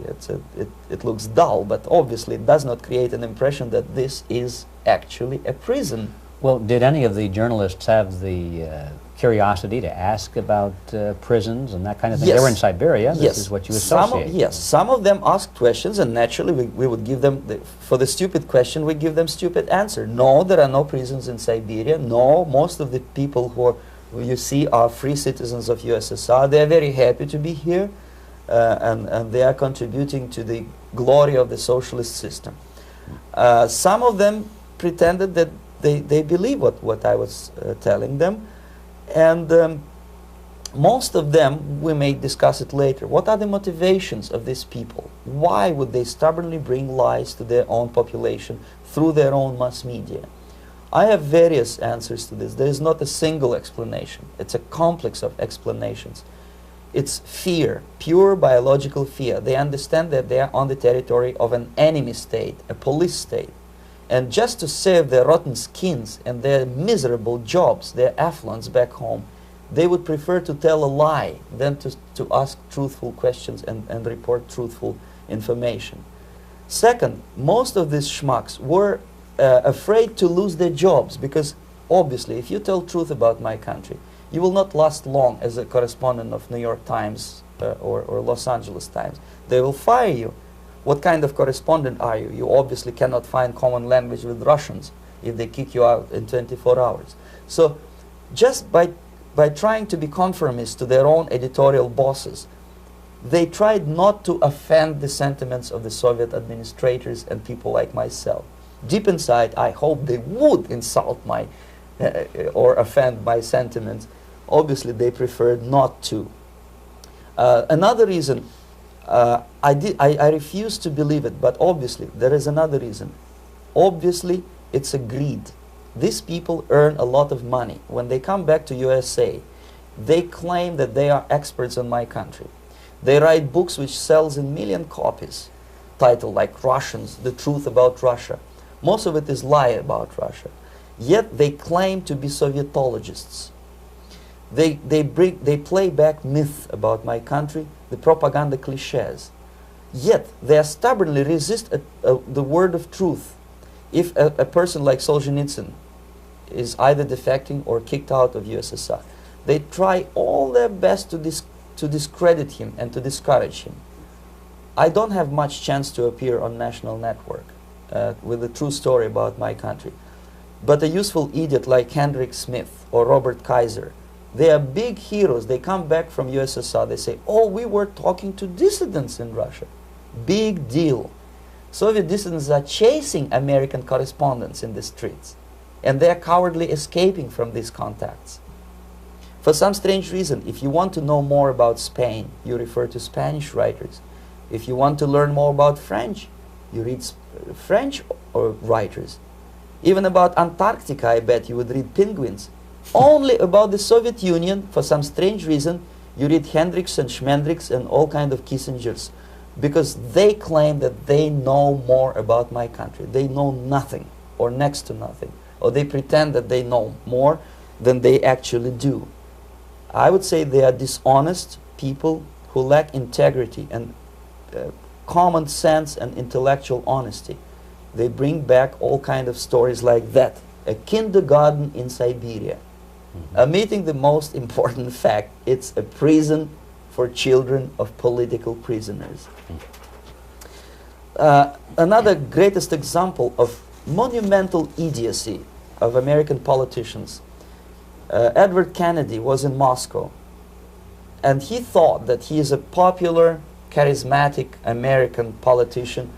It looks dull, but obviously it does not create an impression that this is actually a prison. Well, did any of the journalists have the curiosity to ask about prisons and that kind of thing? Yes. They were in Siberia. This Yes. is what you associate. Yes, some of them asked questions, and naturally we would give them, for the stupid question, we give them stupid answer. No, there are no prisons in Siberia. No, most of the people who you see are free citizens of USSR. They are very happy to be here, and they are contributing to the glory of the socialist system. Some of them pretended that they believe what I was telling them, and most of them, we may discuss it later, what are the motivations of these people? Why would they stubbornly bring lies to their own population through their own mass media? I have various answers to this. There is not a single explanation. It's a complex of explanations. It's fear, pure biological fear. They understand that they are on the territory of an enemy state, a police state. And just to save their rotten skins and their miserable jobs, their affluence back home, they would prefer to tell a lie than to ask truthful questions and report truthful information. Second, most of these schmucks were afraid to lose their jobs, because obviously if you tell truth about my country, you will not last long as a correspondent of New York Times or Los Angeles Times. They will fire you. What kind of correspondent are you? You obviously cannot find common language with Russians if they kick you out in 24 hours. So just by trying to be conformist to their own editorial bosses, they tried not to offend the sentiments of the Soviet administrators and people like myself. Deep inside, I hope they would insult my or offend my sentiments. Obviously, they preferred not to. Another reason, I refuse to believe it, but obviously, there is another reason. Obviously, it's a greed. These people earn a lot of money. When they come back to USA, they claim that they are experts in my country. They write books which sells in million copies, titled like Russians, The Truth About Russia. Most of it is lie about Russia. Yet they claim to be Sovietologists. They play back myth about my country, the propaganda cliches. Yet they stubbornly resist the word of truth. If a person like Solzhenitsyn is either defecting or kicked out of USSR, they try all their best to discredit him and to discourage him. I don't have much chance to appear on national network with a true story about my country. But a useful idiot like Hendrik Smith or Robert Kaiser, they are big heroes. They come back from USSR, they say, oh, we were talking to dissidents in Russia. Big deal. Soviet dissidents are chasing American correspondents in the streets, and they are cowardly escaping from these contacts. For some strange reason, if you want to know more about Spain, you refer to Spanish writers. If you want to learn more about French, you read French writers. Even about Antarctica, I bet you would read penguins. Only about the Soviet Union, for some strange reason, you read Hendricks and Schmendricks and all kind of Kissingers, because they claim that they know more about my country. They know nothing, or next to nothing, or they pretend that they know more than they actually do. I would say they are dishonest people who lack integrity and common sense and intellectual honesty. They bring back all kind of stories like that. A kindergarten in Siberia. Omitting the most important fact, it's a prison for children of political prisoners. Another greatest example of monumental idiocy of American politicians. Edward Kennedy was in Moscow, and he thought that he is a popular, charismatic American politician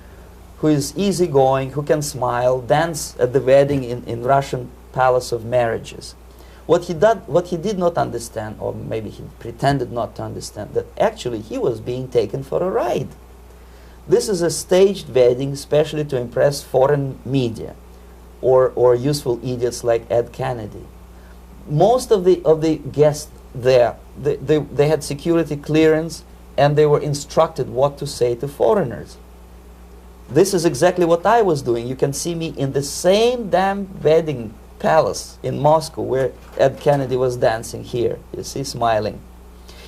who is easygoing, who can smile, dance at the wedding in Russian Palace of Marriages. What he did not understand, or maybe he pretended not to understand, that actually he was being taken for a ride. This is a staged wedding, especially to impress foreign media or useful idiots like Ed Kennedy. Most of the guests there, they had security clearance, and they were instructed what to say to foreigners. This is exactly what I was doing. You can see me in the same damn wedding palace in Moscow where Ed Kennedy was dancing here. You see, smiling.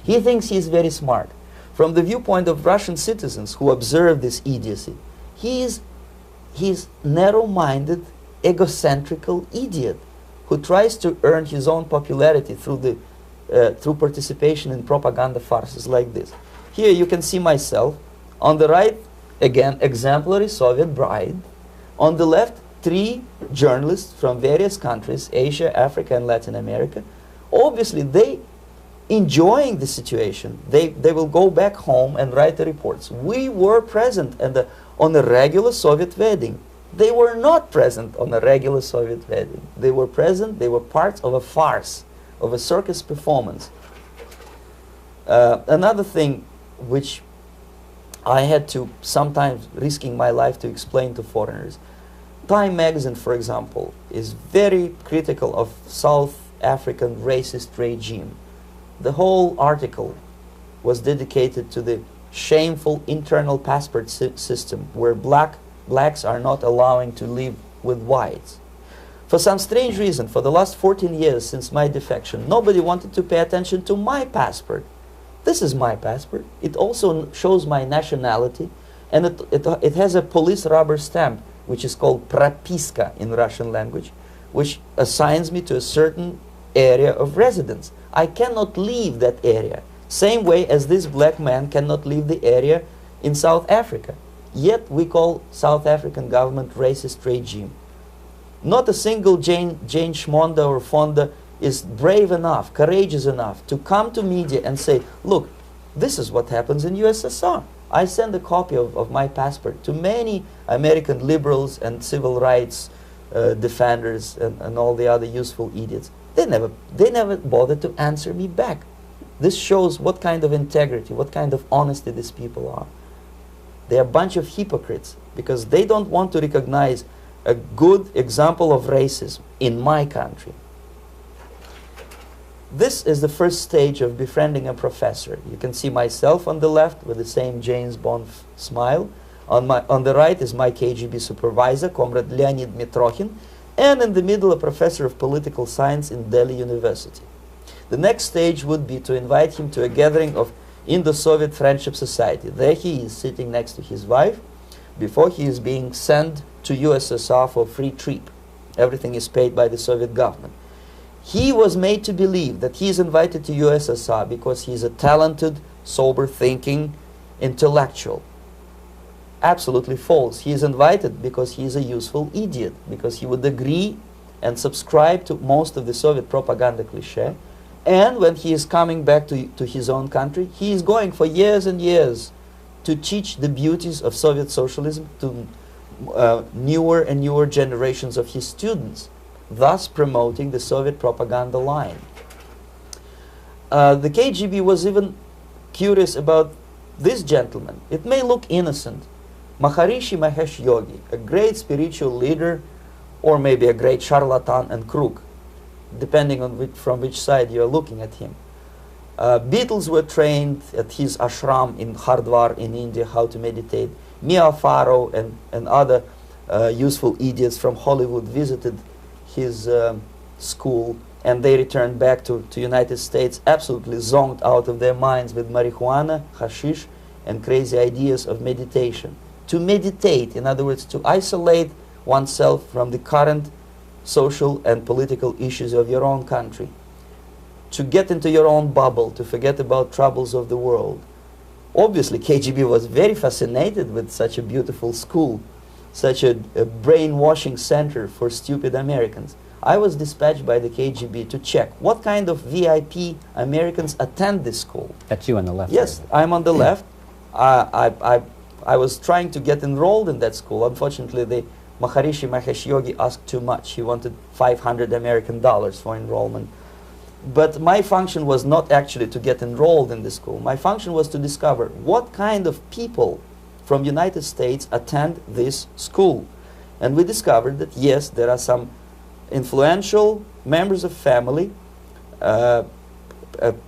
He thinks he's very smart. From the viewpoint of Russian citizens who observe this idiocy, he's narrow-minded, egocentrical idiot who tries to earn his own popularity through participation in propaganda farces like this. Here you can see myself. On the right, again, exemplary Soviet bride. On the left, 3 journalists from various countries, Asia, Africa, and Latin America. Obviously, they enjoying the situation. They will go back home and write the reports. We were present on a regular Soviet wedding. They were not present on a regular Soviet wedding. They were present, they were parts of a farce, of a circus performance. Another thing which I had to, sometimes risking my life to explain to foreigners. Time magazine, for example, is very critical of South African racist regime. The whole article was dedicated to the shameful internal passport system where blacks are not allowing to live with whites. For some strange reason, for the last 14 years since my defection, nobody wanted to pay attention to my passport. This is my passport. It also shows my nationality, and it has a police rubber stamp, which is called propiska in Russian language, which assigns me to a certain area of residence. I cannot leave that area, same way as this black man cannot leave the area in South Africa. Yet we call South African government racist regime. Not a single Jane Schmonda or Fonda is brave enough, courageous enough to come to media and say, look, this is what happens in USSR. I send a copy of my passport to many American liberals and civil rights defenders and all the other useful idiots. They never bothered to answer me back. This shows what kind of integrity, what kind of honesty these people are. They're a bunch of hypocrites because they don't want to recognize a good example of racism in my country. This is the first stage of befriending a professor. You can see myself on the left with the same James Bond smile. On the right is my KGB supervisor, Comrade Leonid Mitrokhin, and in the middle a professor of political science in Delhi University. The next stage would be to invite him to a gathering of Indo-Soviet Friendship Society. There he is sitting next to his wife before he is being sent to USSR for free trip. Everything is paid by the Soviet government. He was made to believe that he is invited to USSR because he is a talented, sober-thinking intellectual. Absolutely false. He is invited because he is a useful idiot, because he would agree and subscribe to most of the Soviet propaganda cliché. And when he is coming back to his own country, he is going for years and years to teach the beauties of Soviet socialism to newer and newer generations of his students, thus promoting the Soviet propaganda line. The KGB was even curious about this gentleman. It may look innocent. Maharishi Mahesh Yogi, a great spiritual leader, or maybe a great charlatan and crook, depending on from which side you are looking at him. Beatles were trained at his ashram in Hardwar in India how to meditate. Mia Farrow and other useful idiots from Hollywood visited his school, and they returned back to United States absolutely zonked out of their minds with marijuana, hashish, and crazy ideas of meditation. To meditate, in other words, to isolate oneself from the current social and political issues of your own country. To get into your own bubble, to forget about troubles of the world. Obviously, KGB was very fascinated with such a beautiful school, such a brainwashing center for stupid Americans. I was dispatched by the KGB to check what kind of VIP Americans attend this school. That's you on the left. Yes, I'm on the left. I was trying to get enrolled in that school. Unfortunately, the Maharishi Mahesh Yogi asked too much. He wanted $500 American for enrollment. But my function was not actually to get enrolled in the school. My function was to discover what kind of people from United States attend this school. And we discovered that, yes, there are some influential members of family,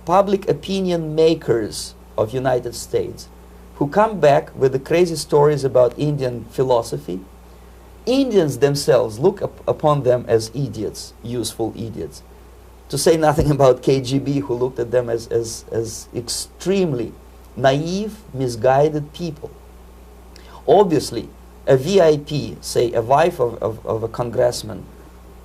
public opinion makers of United States, who come back with the crazy stories about Indian philosophy. Indians themselves look upon them as idiots, useful idiots. To say nothing about KGB, who looked at them as extremely naive, misguided people. Obviously, a VIP, say a wife of a congressman,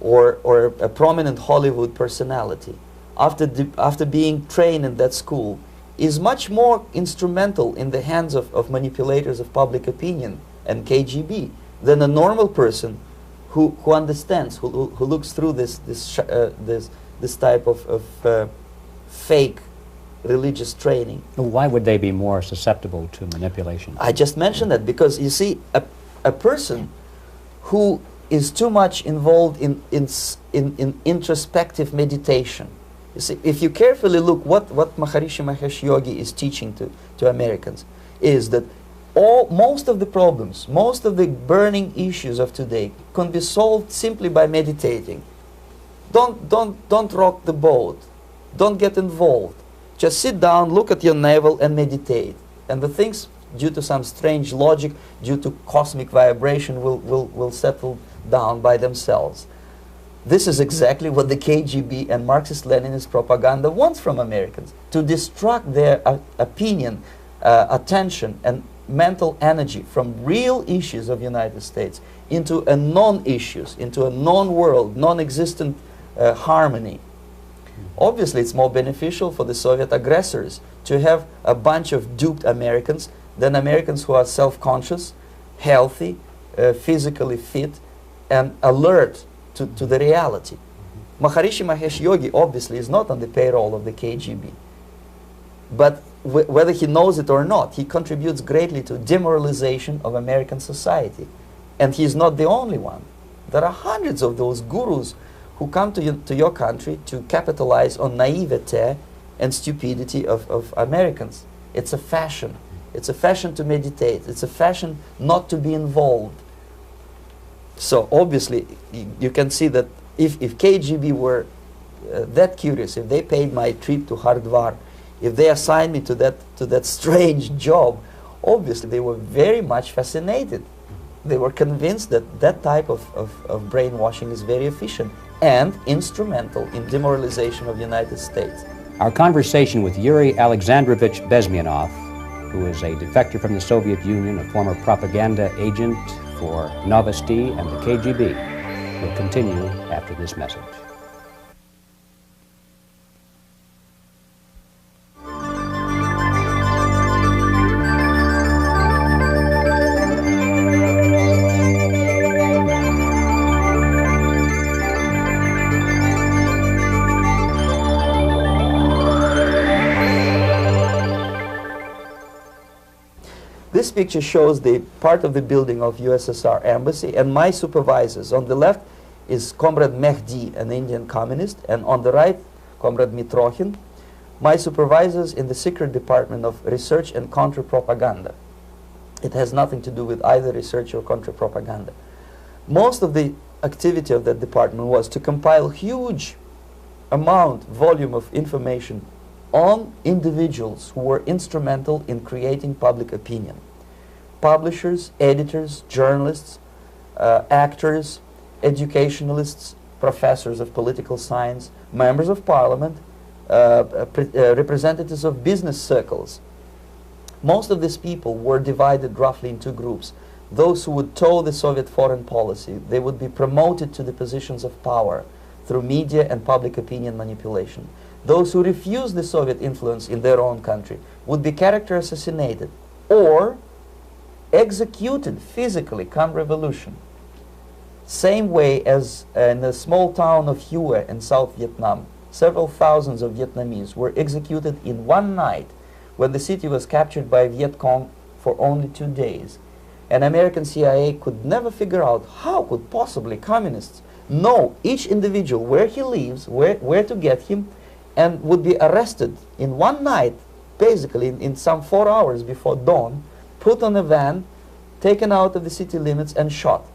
or a prominent Hollywood personality, after being trained in that school, is much more instrumental in the hands of manipulators of public opinion and KGB than a normal person who understands, who looks through this type of fake religious training. Why would they be more susceptible to manipulation? I just mentioned that because, you see, a person who is too much involved in introspective meditation. You see, if you carefully look what Maharishi Mahesh Yogi is teaching to Americans, is that most of the problems, most of the burning issues of today can be solved simply by meditating. Don't rock the boat. Don't get involved. Just sit down, look at your navel, and meditate. And the things, due to some strange logic, due to cosmic vibration, will settle down by themselves. This is exactly what the KGB and Marxist-Leninist propaganda wants from Americans, to distract their opinion, attention, and mental energy from real issues of the United States into a non-issues, into a non-world, non-existent harmony. Obviously, it's more beneficial for the Soviet aggressors to have a bunch of duped Americans than Americans who are self-conscious, healthy, physically fit, and alert to the reality. Maharishi Mahesh Yogi obviously is not on the payroll of the KGB. But whether he knows it or not, he contributes greatly to demoralization of American society. And he's not the only one. There are hundreds of those gurus who come to your country to capitalize on naivete and stupidity of Americans. It's a fashion. It's a fashion to meditate. It's a fashion not to be involved. So obviously, you can see that if KGB were that curious, if they paid my trip to Hardwar, if they assigned me to that strange job, obviously they were very much fascinated. They were convinced that that type of brainwashing is very efficient and instrumental in demoralization of the United States. Our conversation with Yuri Alexandrovich Bezmenov, who is a defector from the Soviet Union, a former propaganda agent for Novosti and the KGB, will continue after this message. This picture shows the part of the building of USSR embassy, and my supervisors. On the left is Comrade Mehdi, an Indian communist, and on the right, Comrade Mitrokhin, my supervisors in the secret department of research and counter-propaganda. It has nothing to do with either research or counter-propaganda. Most of the activity of that department was to compile huge volume of information on individuals who were instrumental in creating public opinion. Publishers, editors, journalists, actors, educationalists, professors of political science, members of parliament, representatives of business circles. Most of these people were divided roughly in two groups. Those who would toe the Soviet foreign policy, they would be promoted to the positions of power through media and public opinion manipulation. Those who refused the Soviet influence in their own country would be character assassinated or executed physically come revolution. Same way as in the small town of Hue in South Vietnam, several thousands of Vietnamese were executed in one night when the city was captured by Viet Cong for only 2 days. And American CIA could never figure out how could possibly communists know each individual, where he lives, where to get him, and would be arrested in one night, basically in some 4 hours before dawn, put on a van, taken out of the city limits and shot.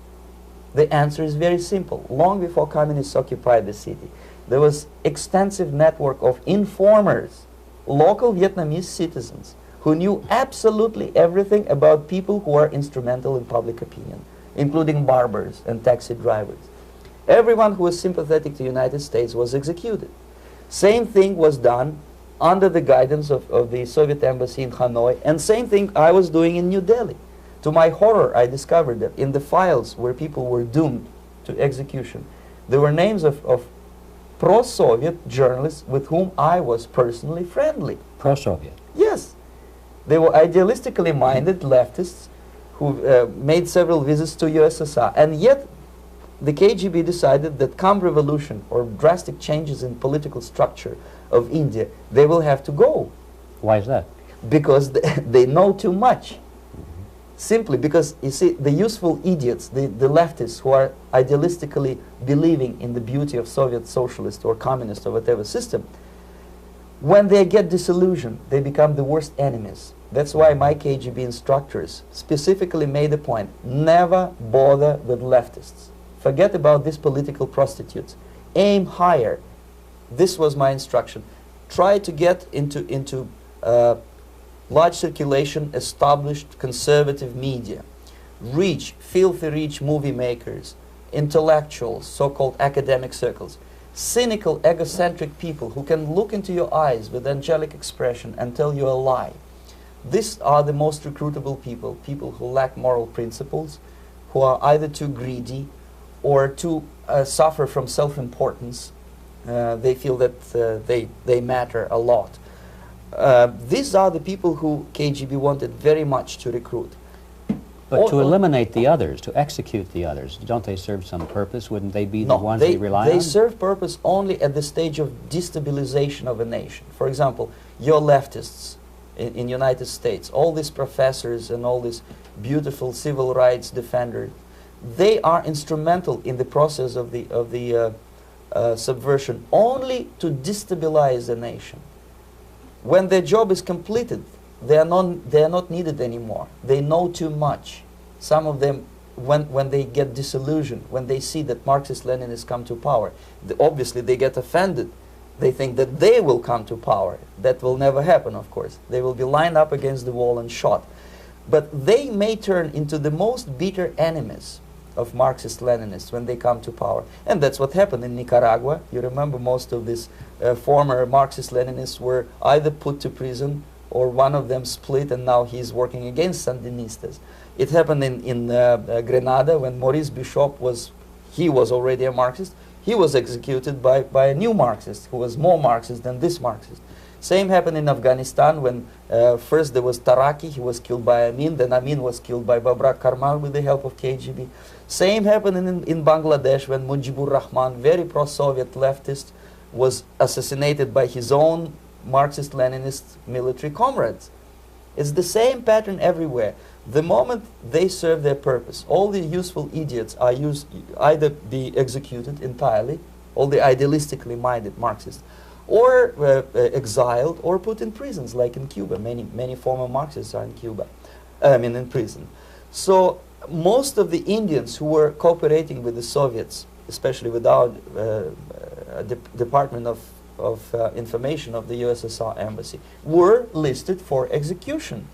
The answer is very simple. Long before communists occupied the city, there was extensive network of informers, local Vietnamese citizens, who knew absolutely everything about people who are instrumental in public opinion, including barbers and taxi drivers. Everyone who was sympathetic to the United States was executed. Same thing was done under the guidance of the Soviet embassy in Hanoi, and same thing I was doing in New Delhi. To my horror, I discovered that in the files where people were doomed to execution, there were names of pro-Soviet journalists with whom I was personally friendly. Pro-Soviet? Yes. They were idealistically minded leftists who made several visits to USSR, and yet the KGB decided that come revolution or drastic changes in political structure of India, they will have to go. Why is that? Because they know too much. Simply because, you see, the useful idiots, the leftists who are idealistically believing in the beauty of Soviet socialist or communist or whatever system, when they get disillusioned, they become the worst enemies. That's why my KGB instructors specifically made a point, never bother with leftists. Forget about these political prostitutes. Aim higher. This was my instruction. Try to get into large circulation, established conservative media. Rich, filthy rich movie makers, intellectuals, so-called academic circles. Cynical, egocentric people who can look into your eyes with angelic expression and tell you a lie. These are the most recruitable people, people who lack moral principles, who are either too greedy or too suffer from self-importance. They feel that they matter a lot. These are the people who KGB wanted very much to recruit. But to eliminate the others, to execute the others, don't they serve some purpose? Wouldn't they be the ones they rely on? They serve purpose only at the stage of destabilization of a nation. For example, your leftists in United States, all these professors and all these beautiful civil rights defenders, they are instrumental in the process of the subversion only to destabilize the nation. When their job is completed, they are not needed anymore. They know too much. Some of them, when they get disillusioned, when they see that Marxist-Leninists come to power, obviously they get offended. They think that they will come to power. That will never happen, of course. They will be lined up against the wall and shot. But they may turn into the most bitter enemies of Marxist-Leninists when they come to power. And that's what happened in Nicaragua. You remember most of these former Marxist-Leninists were either put to prison or one of them split and now he's working against Sandinistas. It happened in Grenada when Maurice Bishop was already a Marxist. He was executed by a new Marxist who was more Marxist than this Marxist. Same happened in Afghanistan when first there was Taraki, he was killed by Amin, then Amin was killed by Babrak Karmal with the help of KGB. Same happened in Bangladesh when Mujibur Rahman, very pro-Soviet leftist, was assassinated by his own Marxist-Leninist military comrades. It's the same pattern everywhere. The moment they serve their purpose, all the useful idiots are either be executed entirely, all the idealistically minded Marxists, or exiled, or put in prisons, like in Cuba. Many former Marxists are in Cuba, in prison. So most of the Indians who were cooperating with the Soviets, especially with our Department of Information of the USSR Embassy, were listed for execution.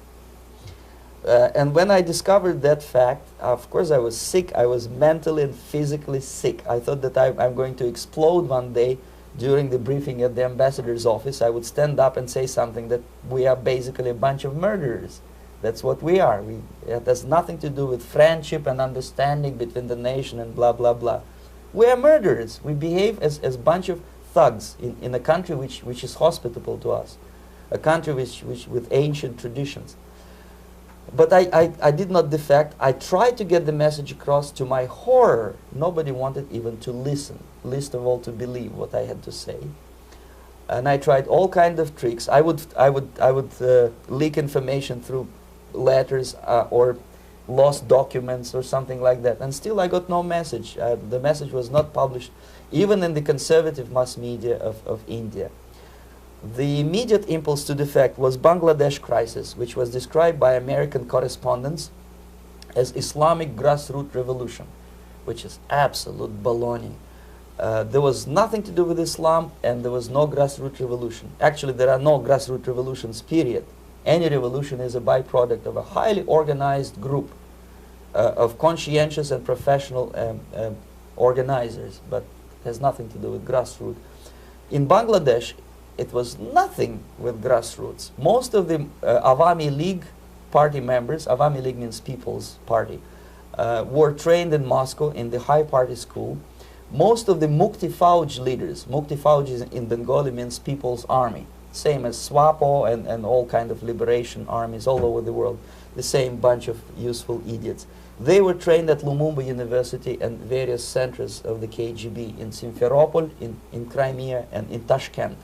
And when I discovered that fact, of course I was sick. I was mentally and physically sick. I thought that I'm going to explode one day during the briefing at the ambassador's office. I would stand up and say something that we are basically a bunch of murderers. That's what we are. It has nothing to do with friendship and understanding between the nation and blah, blah, blah. We are murderers. We behave as a bunch of thugs in a country which is hospitable to us, a country which with ancient traditions. But I did not defect. I tried to get the message across. To my horror, nobody wanted even to listen, least of all to believe what I had to say. And I tried all kinds of tricks. I would leak information through letters or lost documents or something like that. And still I got no message. The message was not published, even in the conservative mass media of India. The immediate impulse to defect was Bangladesh crisis, which was described by American correspondents as Islamic grassroots revolution, which is absolute baloney. There was nothing to do with Islam, and there was no grassroots revolution. Actually, there are no grassroots revolutions, period. Any revolution is a byproduct of a highly organized group of conscientious and professional organizers, but it has nothing to do with grassroots. In Bangladesh, it was nothing with grassroots. Most of the Awami League party members, Awami League means People's Party, were trained in Moscow in the High Party School. Most of the Mukti Fauj leaders, Mukti Fauj in Bengali means People's Army, same as SWAPO and all kind of liberation armies all over the world, the same bunch of useful idiots. They were trained at Lumumba University and various centers of the KGB in Simferopol, in Crimea, and in Tashkent.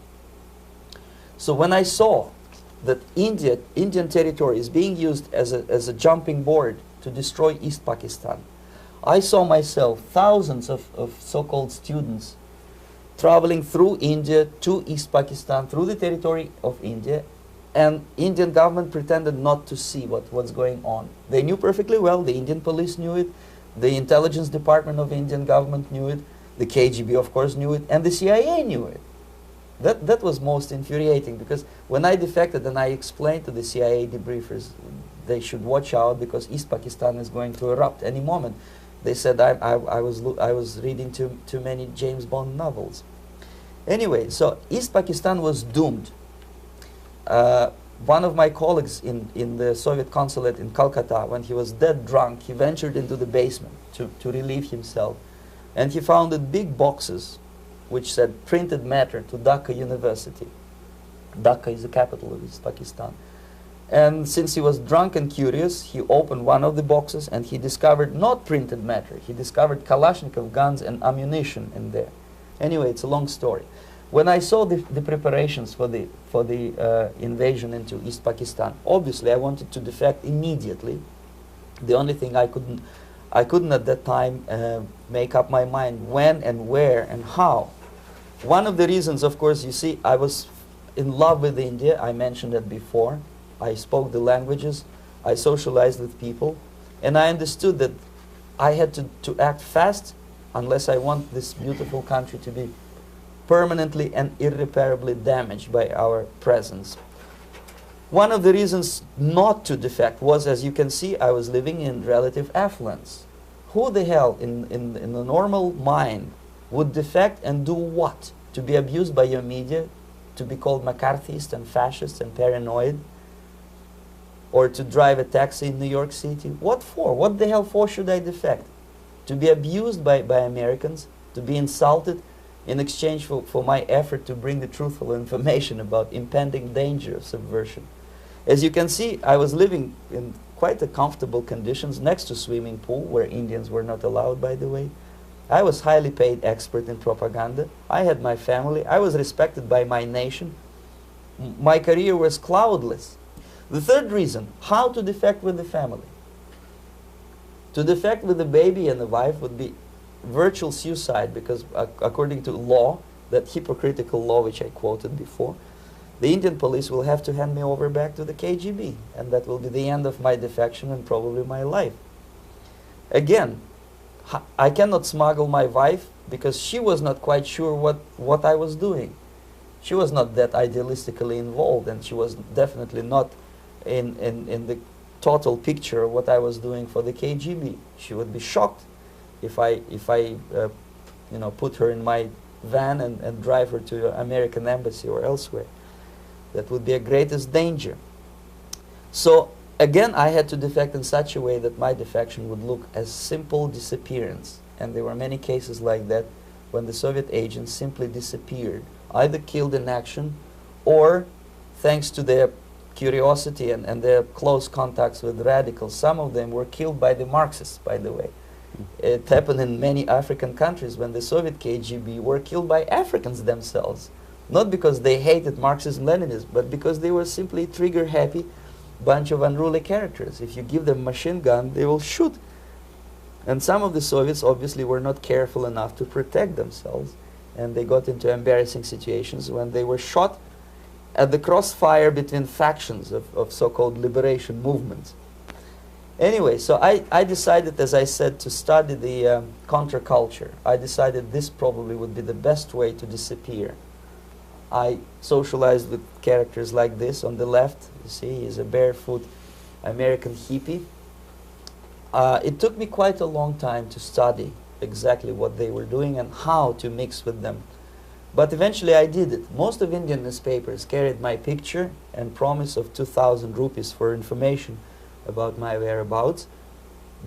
So when I saw that Indian territory is being used as a jumping board to destroy East Pakistan, I saw myself thousands of so-called students traveling through India to East Pakistan, through the territory of India, and Indian government pretended not to see what's going on. They knew perfectly well, the Indian police knew it, the intelligence department of Indian government knew it, the KGB of course knew it, and the CIA knew it. That was most infuriating, because when I defected and I explained to the CIA debriefers they should watch out because East Pakistan is going to erupt any moment, they said I was reading too many James Bond novels. Anyway, so East Pakistan was doomed. One of my colleagues in the Soviet consulate in Calcutta, when he was dead drunk, he ventured into the basement to relieve himself, and he found big boxes which said printed matter to Dhaka University. Dhaka is the capital of East Pakistan. And since he was drunk and curious, he opened one of the boxes and he discovered not printed matter. He discovered Kalashnikov guns and ammunition in there. Anyway, it's a long story. When I saw the preparations for the invasion into East Pakistan, obviously I wanted to defect immediately. The only thing I couldn't at that time make up my mind when and where and how. One of the reasons, of course, you see, I was in love with India. I mentioned it before. I spoke the languages. I socialized with people. And I understood that I had to act fast unless I want this beautiful country to be permanently and irreparably damaged by our presence. One of the reasons not to defect was, as you can see, I was living in relative affluence. Who the hell in the normal mind would defect and do what? To be abused by your media, to be called McCarthyist and fascist and paranoid, or to drive a taxi in New York City? What for? What the hell for should I defect? To be abused by Americans, to be insulted in exchange for my effort to bring the truthful information about impending danger of subversion. As you can see, I was living in quite a comfortable conditions next to swimming pool, where Indians were not allowed, by the way. I was highly paid expert in propaganda. I had my family. I was respected by my nation. My career was cloudless. The third reason, how to defect with the family. To defect with the baby and the wife would be virtual suicide, because according to law, that hypocritical law which I quoted before, the Indian police will have to hand me over back to the KGB, and that will be the end of my defection and probably my life. Again, I cannot smuggle my wife because she was not quite sure what I was doing. She was not that idealistically involved, and she was definitely not in the total picture of what I was doing for the KGB. She would be shocked if I you know, put her in my van and drive her to the American embassy or elsewhere. That would be a greatest danger. So again, I had to defect in such a way that my defection would look as simple disappearance. And there were many cases like that when the Soviet agents simply disappeared, either killed in action or, thanks to their curiosity and their close contacts with radicals, some of them were killed by the Marxists, by the way. It happened in many African countries when the Soviet KGB were killed by Africans themselves. Not because they hated Marxism-Leninism, but because they were simply trigger-happy bunch of unruly characters. If you give them a machine gun, they will shoot. And some of the Soviets obviously were not careful enough to protect themselves, and they got into embarrassing situations when they were shot at the crossfire between factions of so-called liberation movements. Anyway, so I decided, as I said, to study the counterculture. I decided this probably would be the best way to disappear. I socialized with characters like this. On the left, you see, he's a barefoot American hippie. It took me quite a long time to study exactly what they were doing and how to mix with them. But eventually I did it. Most of Indian newspapers carried my picture and promise of 2,000 rupees for information about my whereabouts.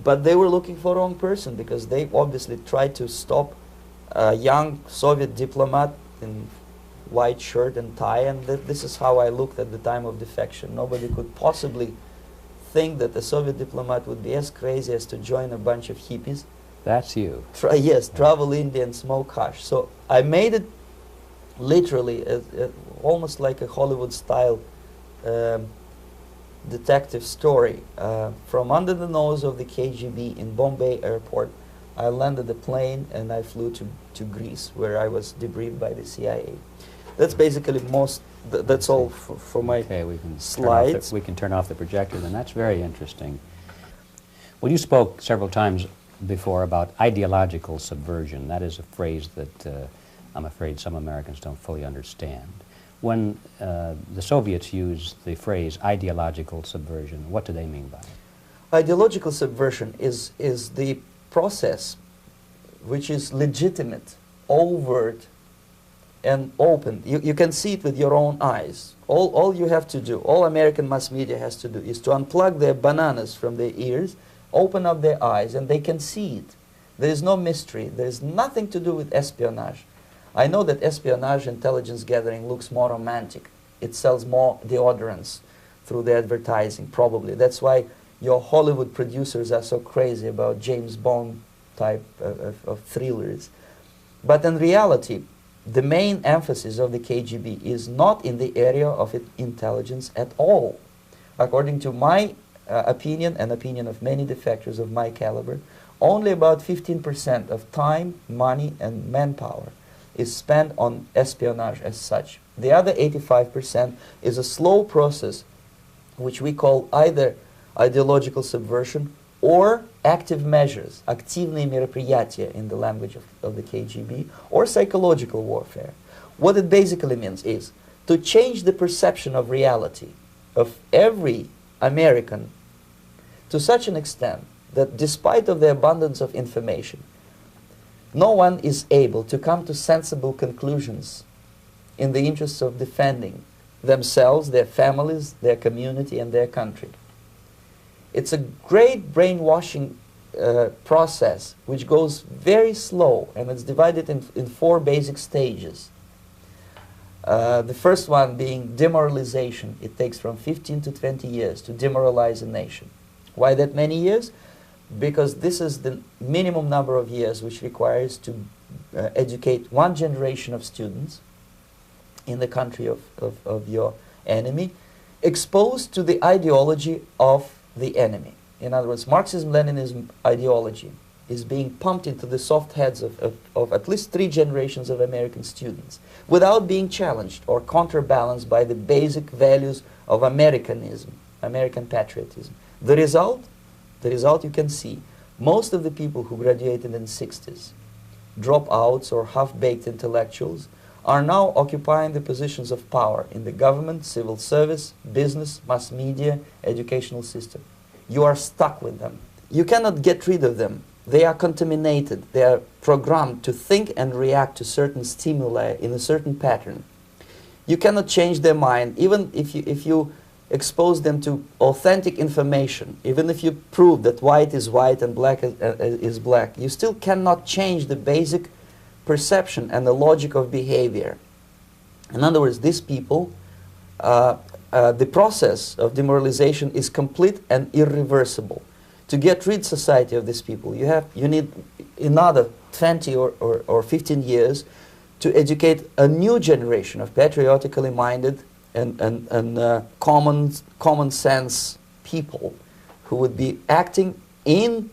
But they were looking for the wrong person, because they obviously tried to stop a young Soviet diplomat in white shirt and tie, and this is how I looked at the time of defection. Nobody could possibly think that a Soviet diplomat would be as crazy as to join a bunch of hippies. That's you. Yes, travel India and smoke hash. So I made it literally almost like a Hollywood-style detective story. From under the nose of the KGB in Bombay airport, I landed the plane and I flew to Greece, where I was debriefed by the CIA. That's basically that's all for my slides. We can turn off the projector, then. That's very interesting. Well, you spoke several times before about ideological subversion. That is a phrase that I'm afraid some Americans don't fully understand. When the Soviets used the phrase ideological subversion, what do they mean by it? Ideological subversion is the process which is legitimate, overt, and open. You can see it with your own eyes. All you have to do, all American mass media has to do, is to unplug their bananas from their ears, open up their eyes, and they can see it. There is no mystery. There is nothing to do with espionage. I know that espionage intelligence gathering looks more romantic. It sells more deodorants through the advertising, probably. That's why your Hollywood producers are so crazy about James Bond type of thrillers. But in reality, the main emphasis of the KGB is not in the area of intelligence at all. According to my opinion and opinion of many defectors of my caliber, only about 15% of time, money, and manpower is spent on espionage as such. The other 85% is a slow process which we call either ideological subversion or active measures, активные мероприятия in the language of the KGB, or psychological warfare. What it basically means is to change the perception of reality of every American to such an extent that despite of the abundance of information, no one is able to come to sensible conclusions in the interests of defending themselves, their families, their community, and their country. It's a great brainwashing process which goes very slow, and it's divided in 4 basic stages. The first one being demoralization. It takes from 15 to 20 years to demoralize a nation. Why that many years? Because this is the minimum number of years which requires to educate one generation of students in the country of your enemy, exposed to the ideology of the enemy. In other words, Marxism-Leninism ideology is being pumped into the soft heads of at least 3 generations of American students without being challenged or counterbalanced by the basic values of Americanism, American patriotism. The result you can see. Most of the people who graduated in the 60s, dropouts or half-baked intellectuals, are now occupying the positions of power in the government, civil service, business, mass media, educational system. You are stuck with them. You cannot get rid of them. They are contaminated. They are programmed to think and react to certain stimuli in a certain pattern. You cannot change their mind, even if you expose them to authentic information, even if you prove that white is white and black is black. You still cannot change the basic perception and the logic of behavior. In other words, these people, the process of demoralization is complete and irreversible. To get rid of society of these people, you need another 20 or 15 years to educate a new generation of patriotically minded and common sense people who would be acting in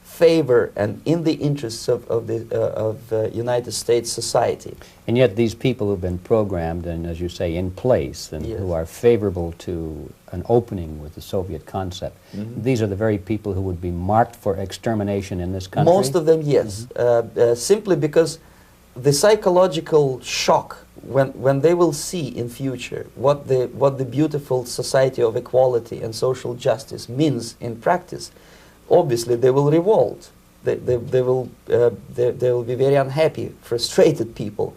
favor and in the interests of the United States society. And yet these people who've been programmed and, as you say, in place and Yes. who are favorable to an opening with the Soviet concept, these are the very people who would be marked for extermination in this country? Most of them, yes. Simply because the psychological shock when they will see in future what the beautiful society of equality and social justice means in practice, obviously they will revolt. They will be very unhappy, frustrated people.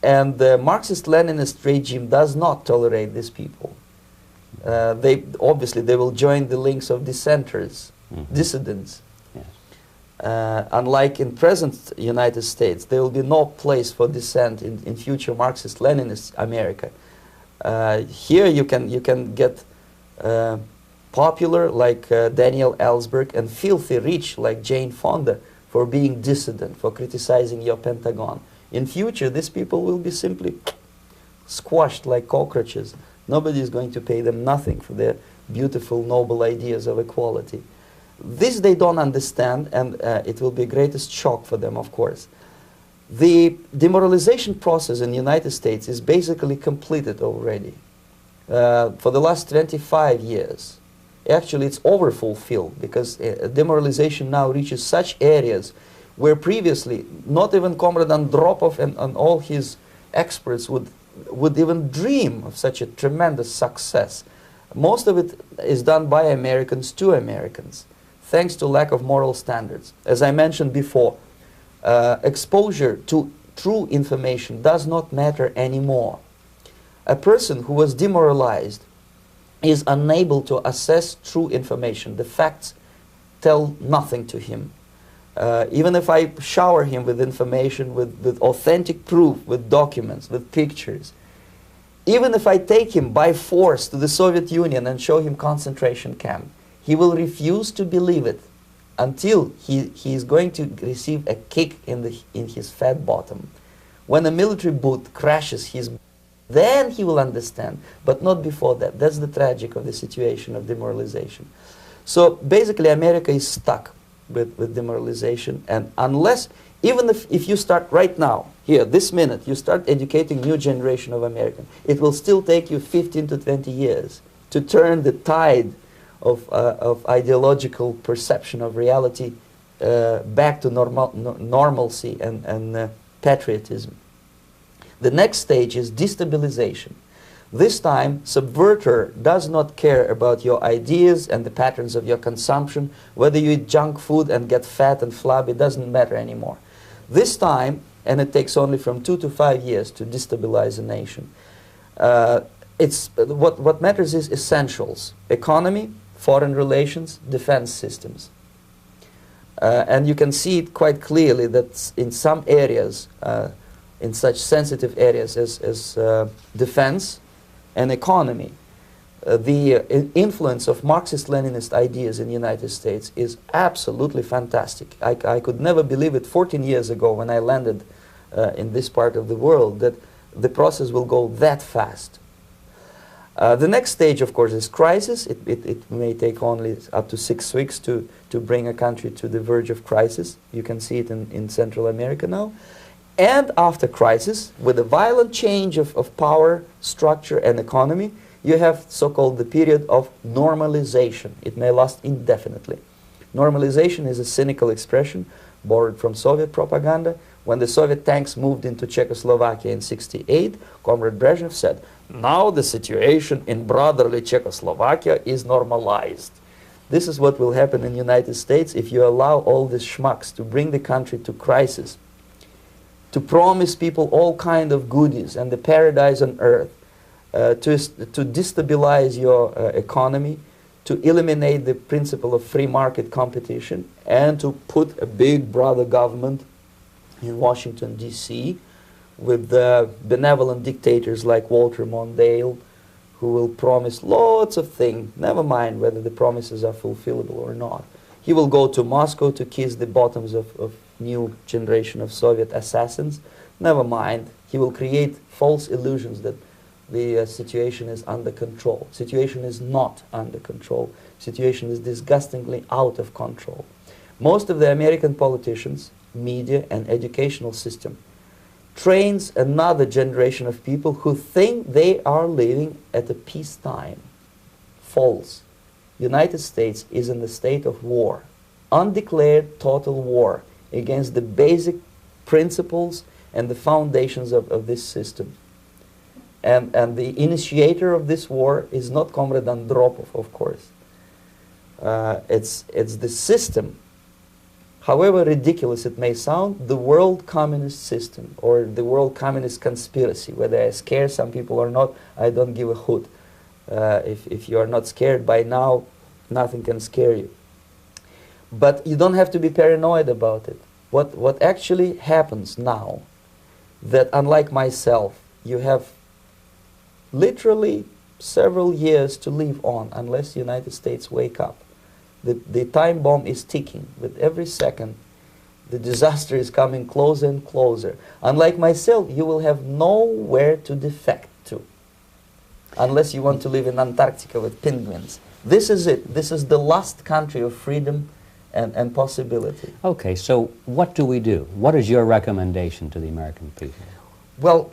And the Marxist-Leninist regime does not tolerate these people. Obviously they will join the links of dissenters, dissidents. Unlike in present United States, there will be no place for dissent in future Marxist-Leninist America. Here you can get popular like Daniel Ellsberg and filthy rich like Jane Fonda for being dissident, for criticizing your Pentagon. In future, these people will be simply squashed like cockroaches. Nobody is going to pay them nothing for their beautiful, noble ideas of equality. This they don't understand, and it will be greatest shock for them, of course. The demoralization process in the United States is basically completed already. For the last 25 years. Actually, it's overfulfilled because demoralization now reaches such areas where previously not even Comrade Andropov and all his experts would even dream of such a tremendous success. Most of it is done by Americans to Americans, thanks to lack of moral standards. As I mentioned before, exposure to true information does not matter anymore. A person who was demoralized is unable to assess true information. The facts tell nothing to him. Even if I shower him with information, with authentic proof, with documents, with pictures, even if I take him by force to the Soviet Union and show him concentration camp, he will refuse to believe it until he is going to receive a kick in his fat bottom. When a military boot crashes his, then he will understand, but not before that. That's the tragic of the situation of demoralization. So basically America is stuck with demoralization, and unless, even if you start right now, here, this minute, you start educating new generation of Americans, it will still take you 15 to 20 years to turn the tide of ideological perception of reality back to normalcy and patriotism. The next stage is destabilization. This time, subverter does not care about your ideas and the patterns of your consumption. Whether you eat junk food and get fat and flabby, it doesn't matter anymore. This time, and it takes only from 2 to 5 years to destabilize a nation, what matters is essentials: economy, foreign relations, defense systems. And you can see it quite clearly that in some areas, in such sensitive areas as defense and economy, the influence of Marxist-Leninist ideas in the United States is absolutely fantastic. I could never believe it 14 years ago when I landed in this part of the world that the process will go that fast. The next stage, of course, is crisis. It may take only up to 6 weeks to bring a country to the verge of crisis. You can see it in Central America now. And after crisis, with a violent change of power, structure, and economy, you have so-called the period of normalization. It may last indefinitely. Normalization is a cynical expression borrowed from Soviet propaganda. When the Soviet tanks moved into Czechoslovakia in '68, Comrade Brezhnev said, "Now the situation in brotherly Czechoslovakia is normalized." This is what will happen in the United States if you allow all these schmucks to bring the country to crisis, to promise people all kind of goodies and the paradise on earth, to destabilize your economy, to eliminate the principle of free market competition, and to put a big brother government in Washington, D.C., with benevolent dictators like Walter Mondale, who will promise lots of things, never mind whether the promises are fulfillable or not. He will go to Moscow to kiss the bottoms of new generation of Soviet assassins, never mind. He will create false illusions that the situation is under control. Situation is not under control. Situation is disgustingly out of control. Most of the American politicians, media, and educational system trains another generation of people who think they are living at a peacetime. False. United States is in the state of war, undeclared total war against the basic principles and the foundations of this system. And the initiator of this war is not Comrade Andropov, of course. It's the system. However ridiculous it may sound, the world communist system or the world communist conspiracy, whether I scare some people or not, I don't give a hoot. If you are not scared by now, nothing can scare you. But you don't have to be paranoid about it. What actually happens now, that unlike myself, you have literally several years to live on unless the United States wake up. The time bomb is ticking. With every second, the disaster is coming closer and closer. Unlike myself, you will have nowhere to defect to, unless you want to live in Antarctica with penguins. This is it. This is the last country of freedom and possibility. Okay, so what do we do? What is your recommendation to the American people? Well,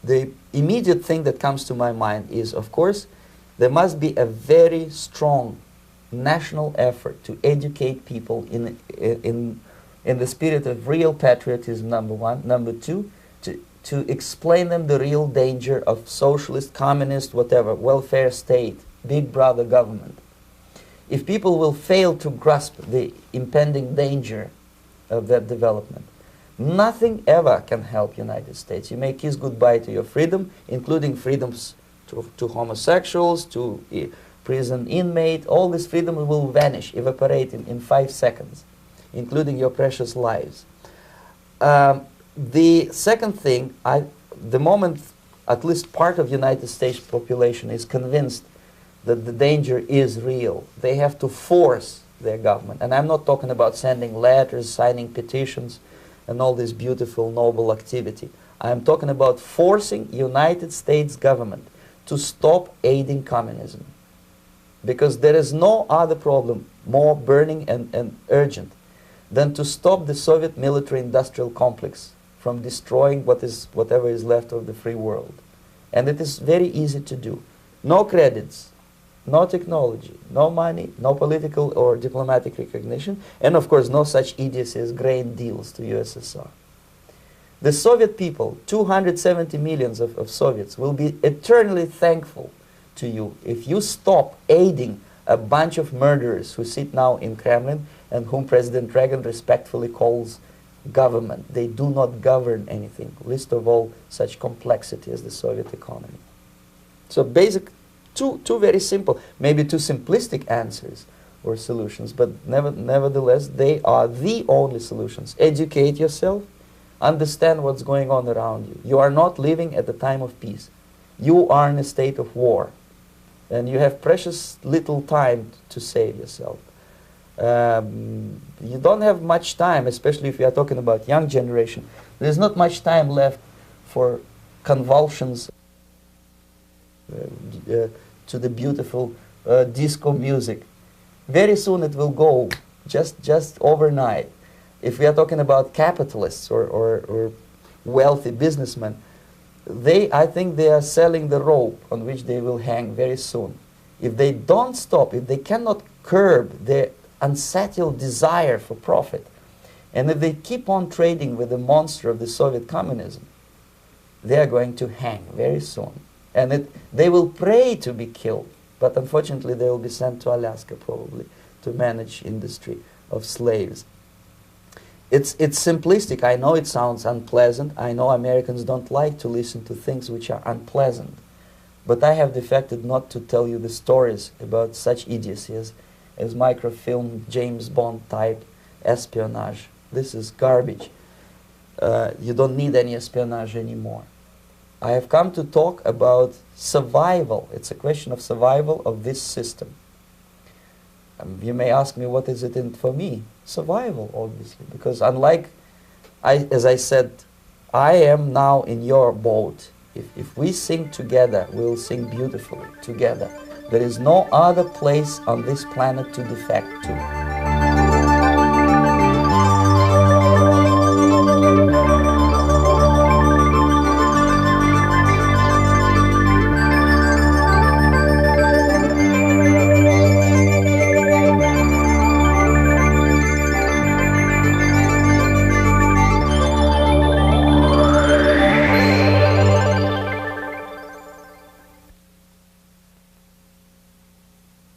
the immediate thing that comes to my mind is, of course, there must be a very strong national effort to educate people in the spirit of real patriotism, number one. Number two, to explain them the real danger of socialist, communist, whatever, welfare state, big brother government. If people will fail to grasp the impending danger of that development, nothing ever can help United States. You may kiss goodbye to your freedom, including freedoms to homosexuals, to prison inmate. All this freedom will vanish, evaporate in 5 seconds, including your precious lives. The second thing, the moment at least part of United States population is convinced that the danger is real, they have to force their government. And I'm not talking about sending letters, signing petitions, and all this beautiful, noble activity. I'm talking about forcing United States government to stop aiding communism. Because there is no other problem more burning and urgent than to stop the Soviet military-industrial complex from destroying whatever is left of the free world. And it is very easy to do. No credits, no technology, no money, no political or diplomatic recognition, and of course no such idiocy as grain deals to USSR. The Soviet people, 270 millions of Soviets, will be eternally thankful to you if you stop aiding a bunch of murderers who sit now in Kremlin and whom President Reagan respectfully calls government. They do not govern anything, least of all such complexity as the Soviet economy. So basic, two very simple, maybe too simplistic answers or solutions, but nevertheless they are the only solutions. Educate yourself, understand what's going on around you. You are not living at the time of peace. You are in a state of war, and you have precious little time to save yourself. You don't have much time, especially if you are talking about young generation. There's not much time left for convulsions to the beautiful disco music. Very soon it will go, just overnight. If we are talking about capitalists or wealthy businessmen, I think they are selling the rope on which they will hang very soon. If they don't stop, if they cannot curb their unsettled desire for profit, and if they keep on trading with the monster of the Soviet communism, they are going to hang very soon. And they will pray to be killed, but unfortunately they will be sent to Alaska probably to manage industry of slaves. It's simplistic. I know it sounds unpleasant. I know Americans don't like to listen to things which are unpleasant. But I have defected not to tell you the stories about such idiocy as microfilm, James Bond type espionage. This is garbage. You don't need any espionage anymore. I have come to talk about survival. It's a question of survival of this system. You may ask me, what is it in for me? Survival, obviously, because unlike, as I said, I am now in your boat. If we sing together, we'll sing beautifully together. There is no other place on this planet to defect to.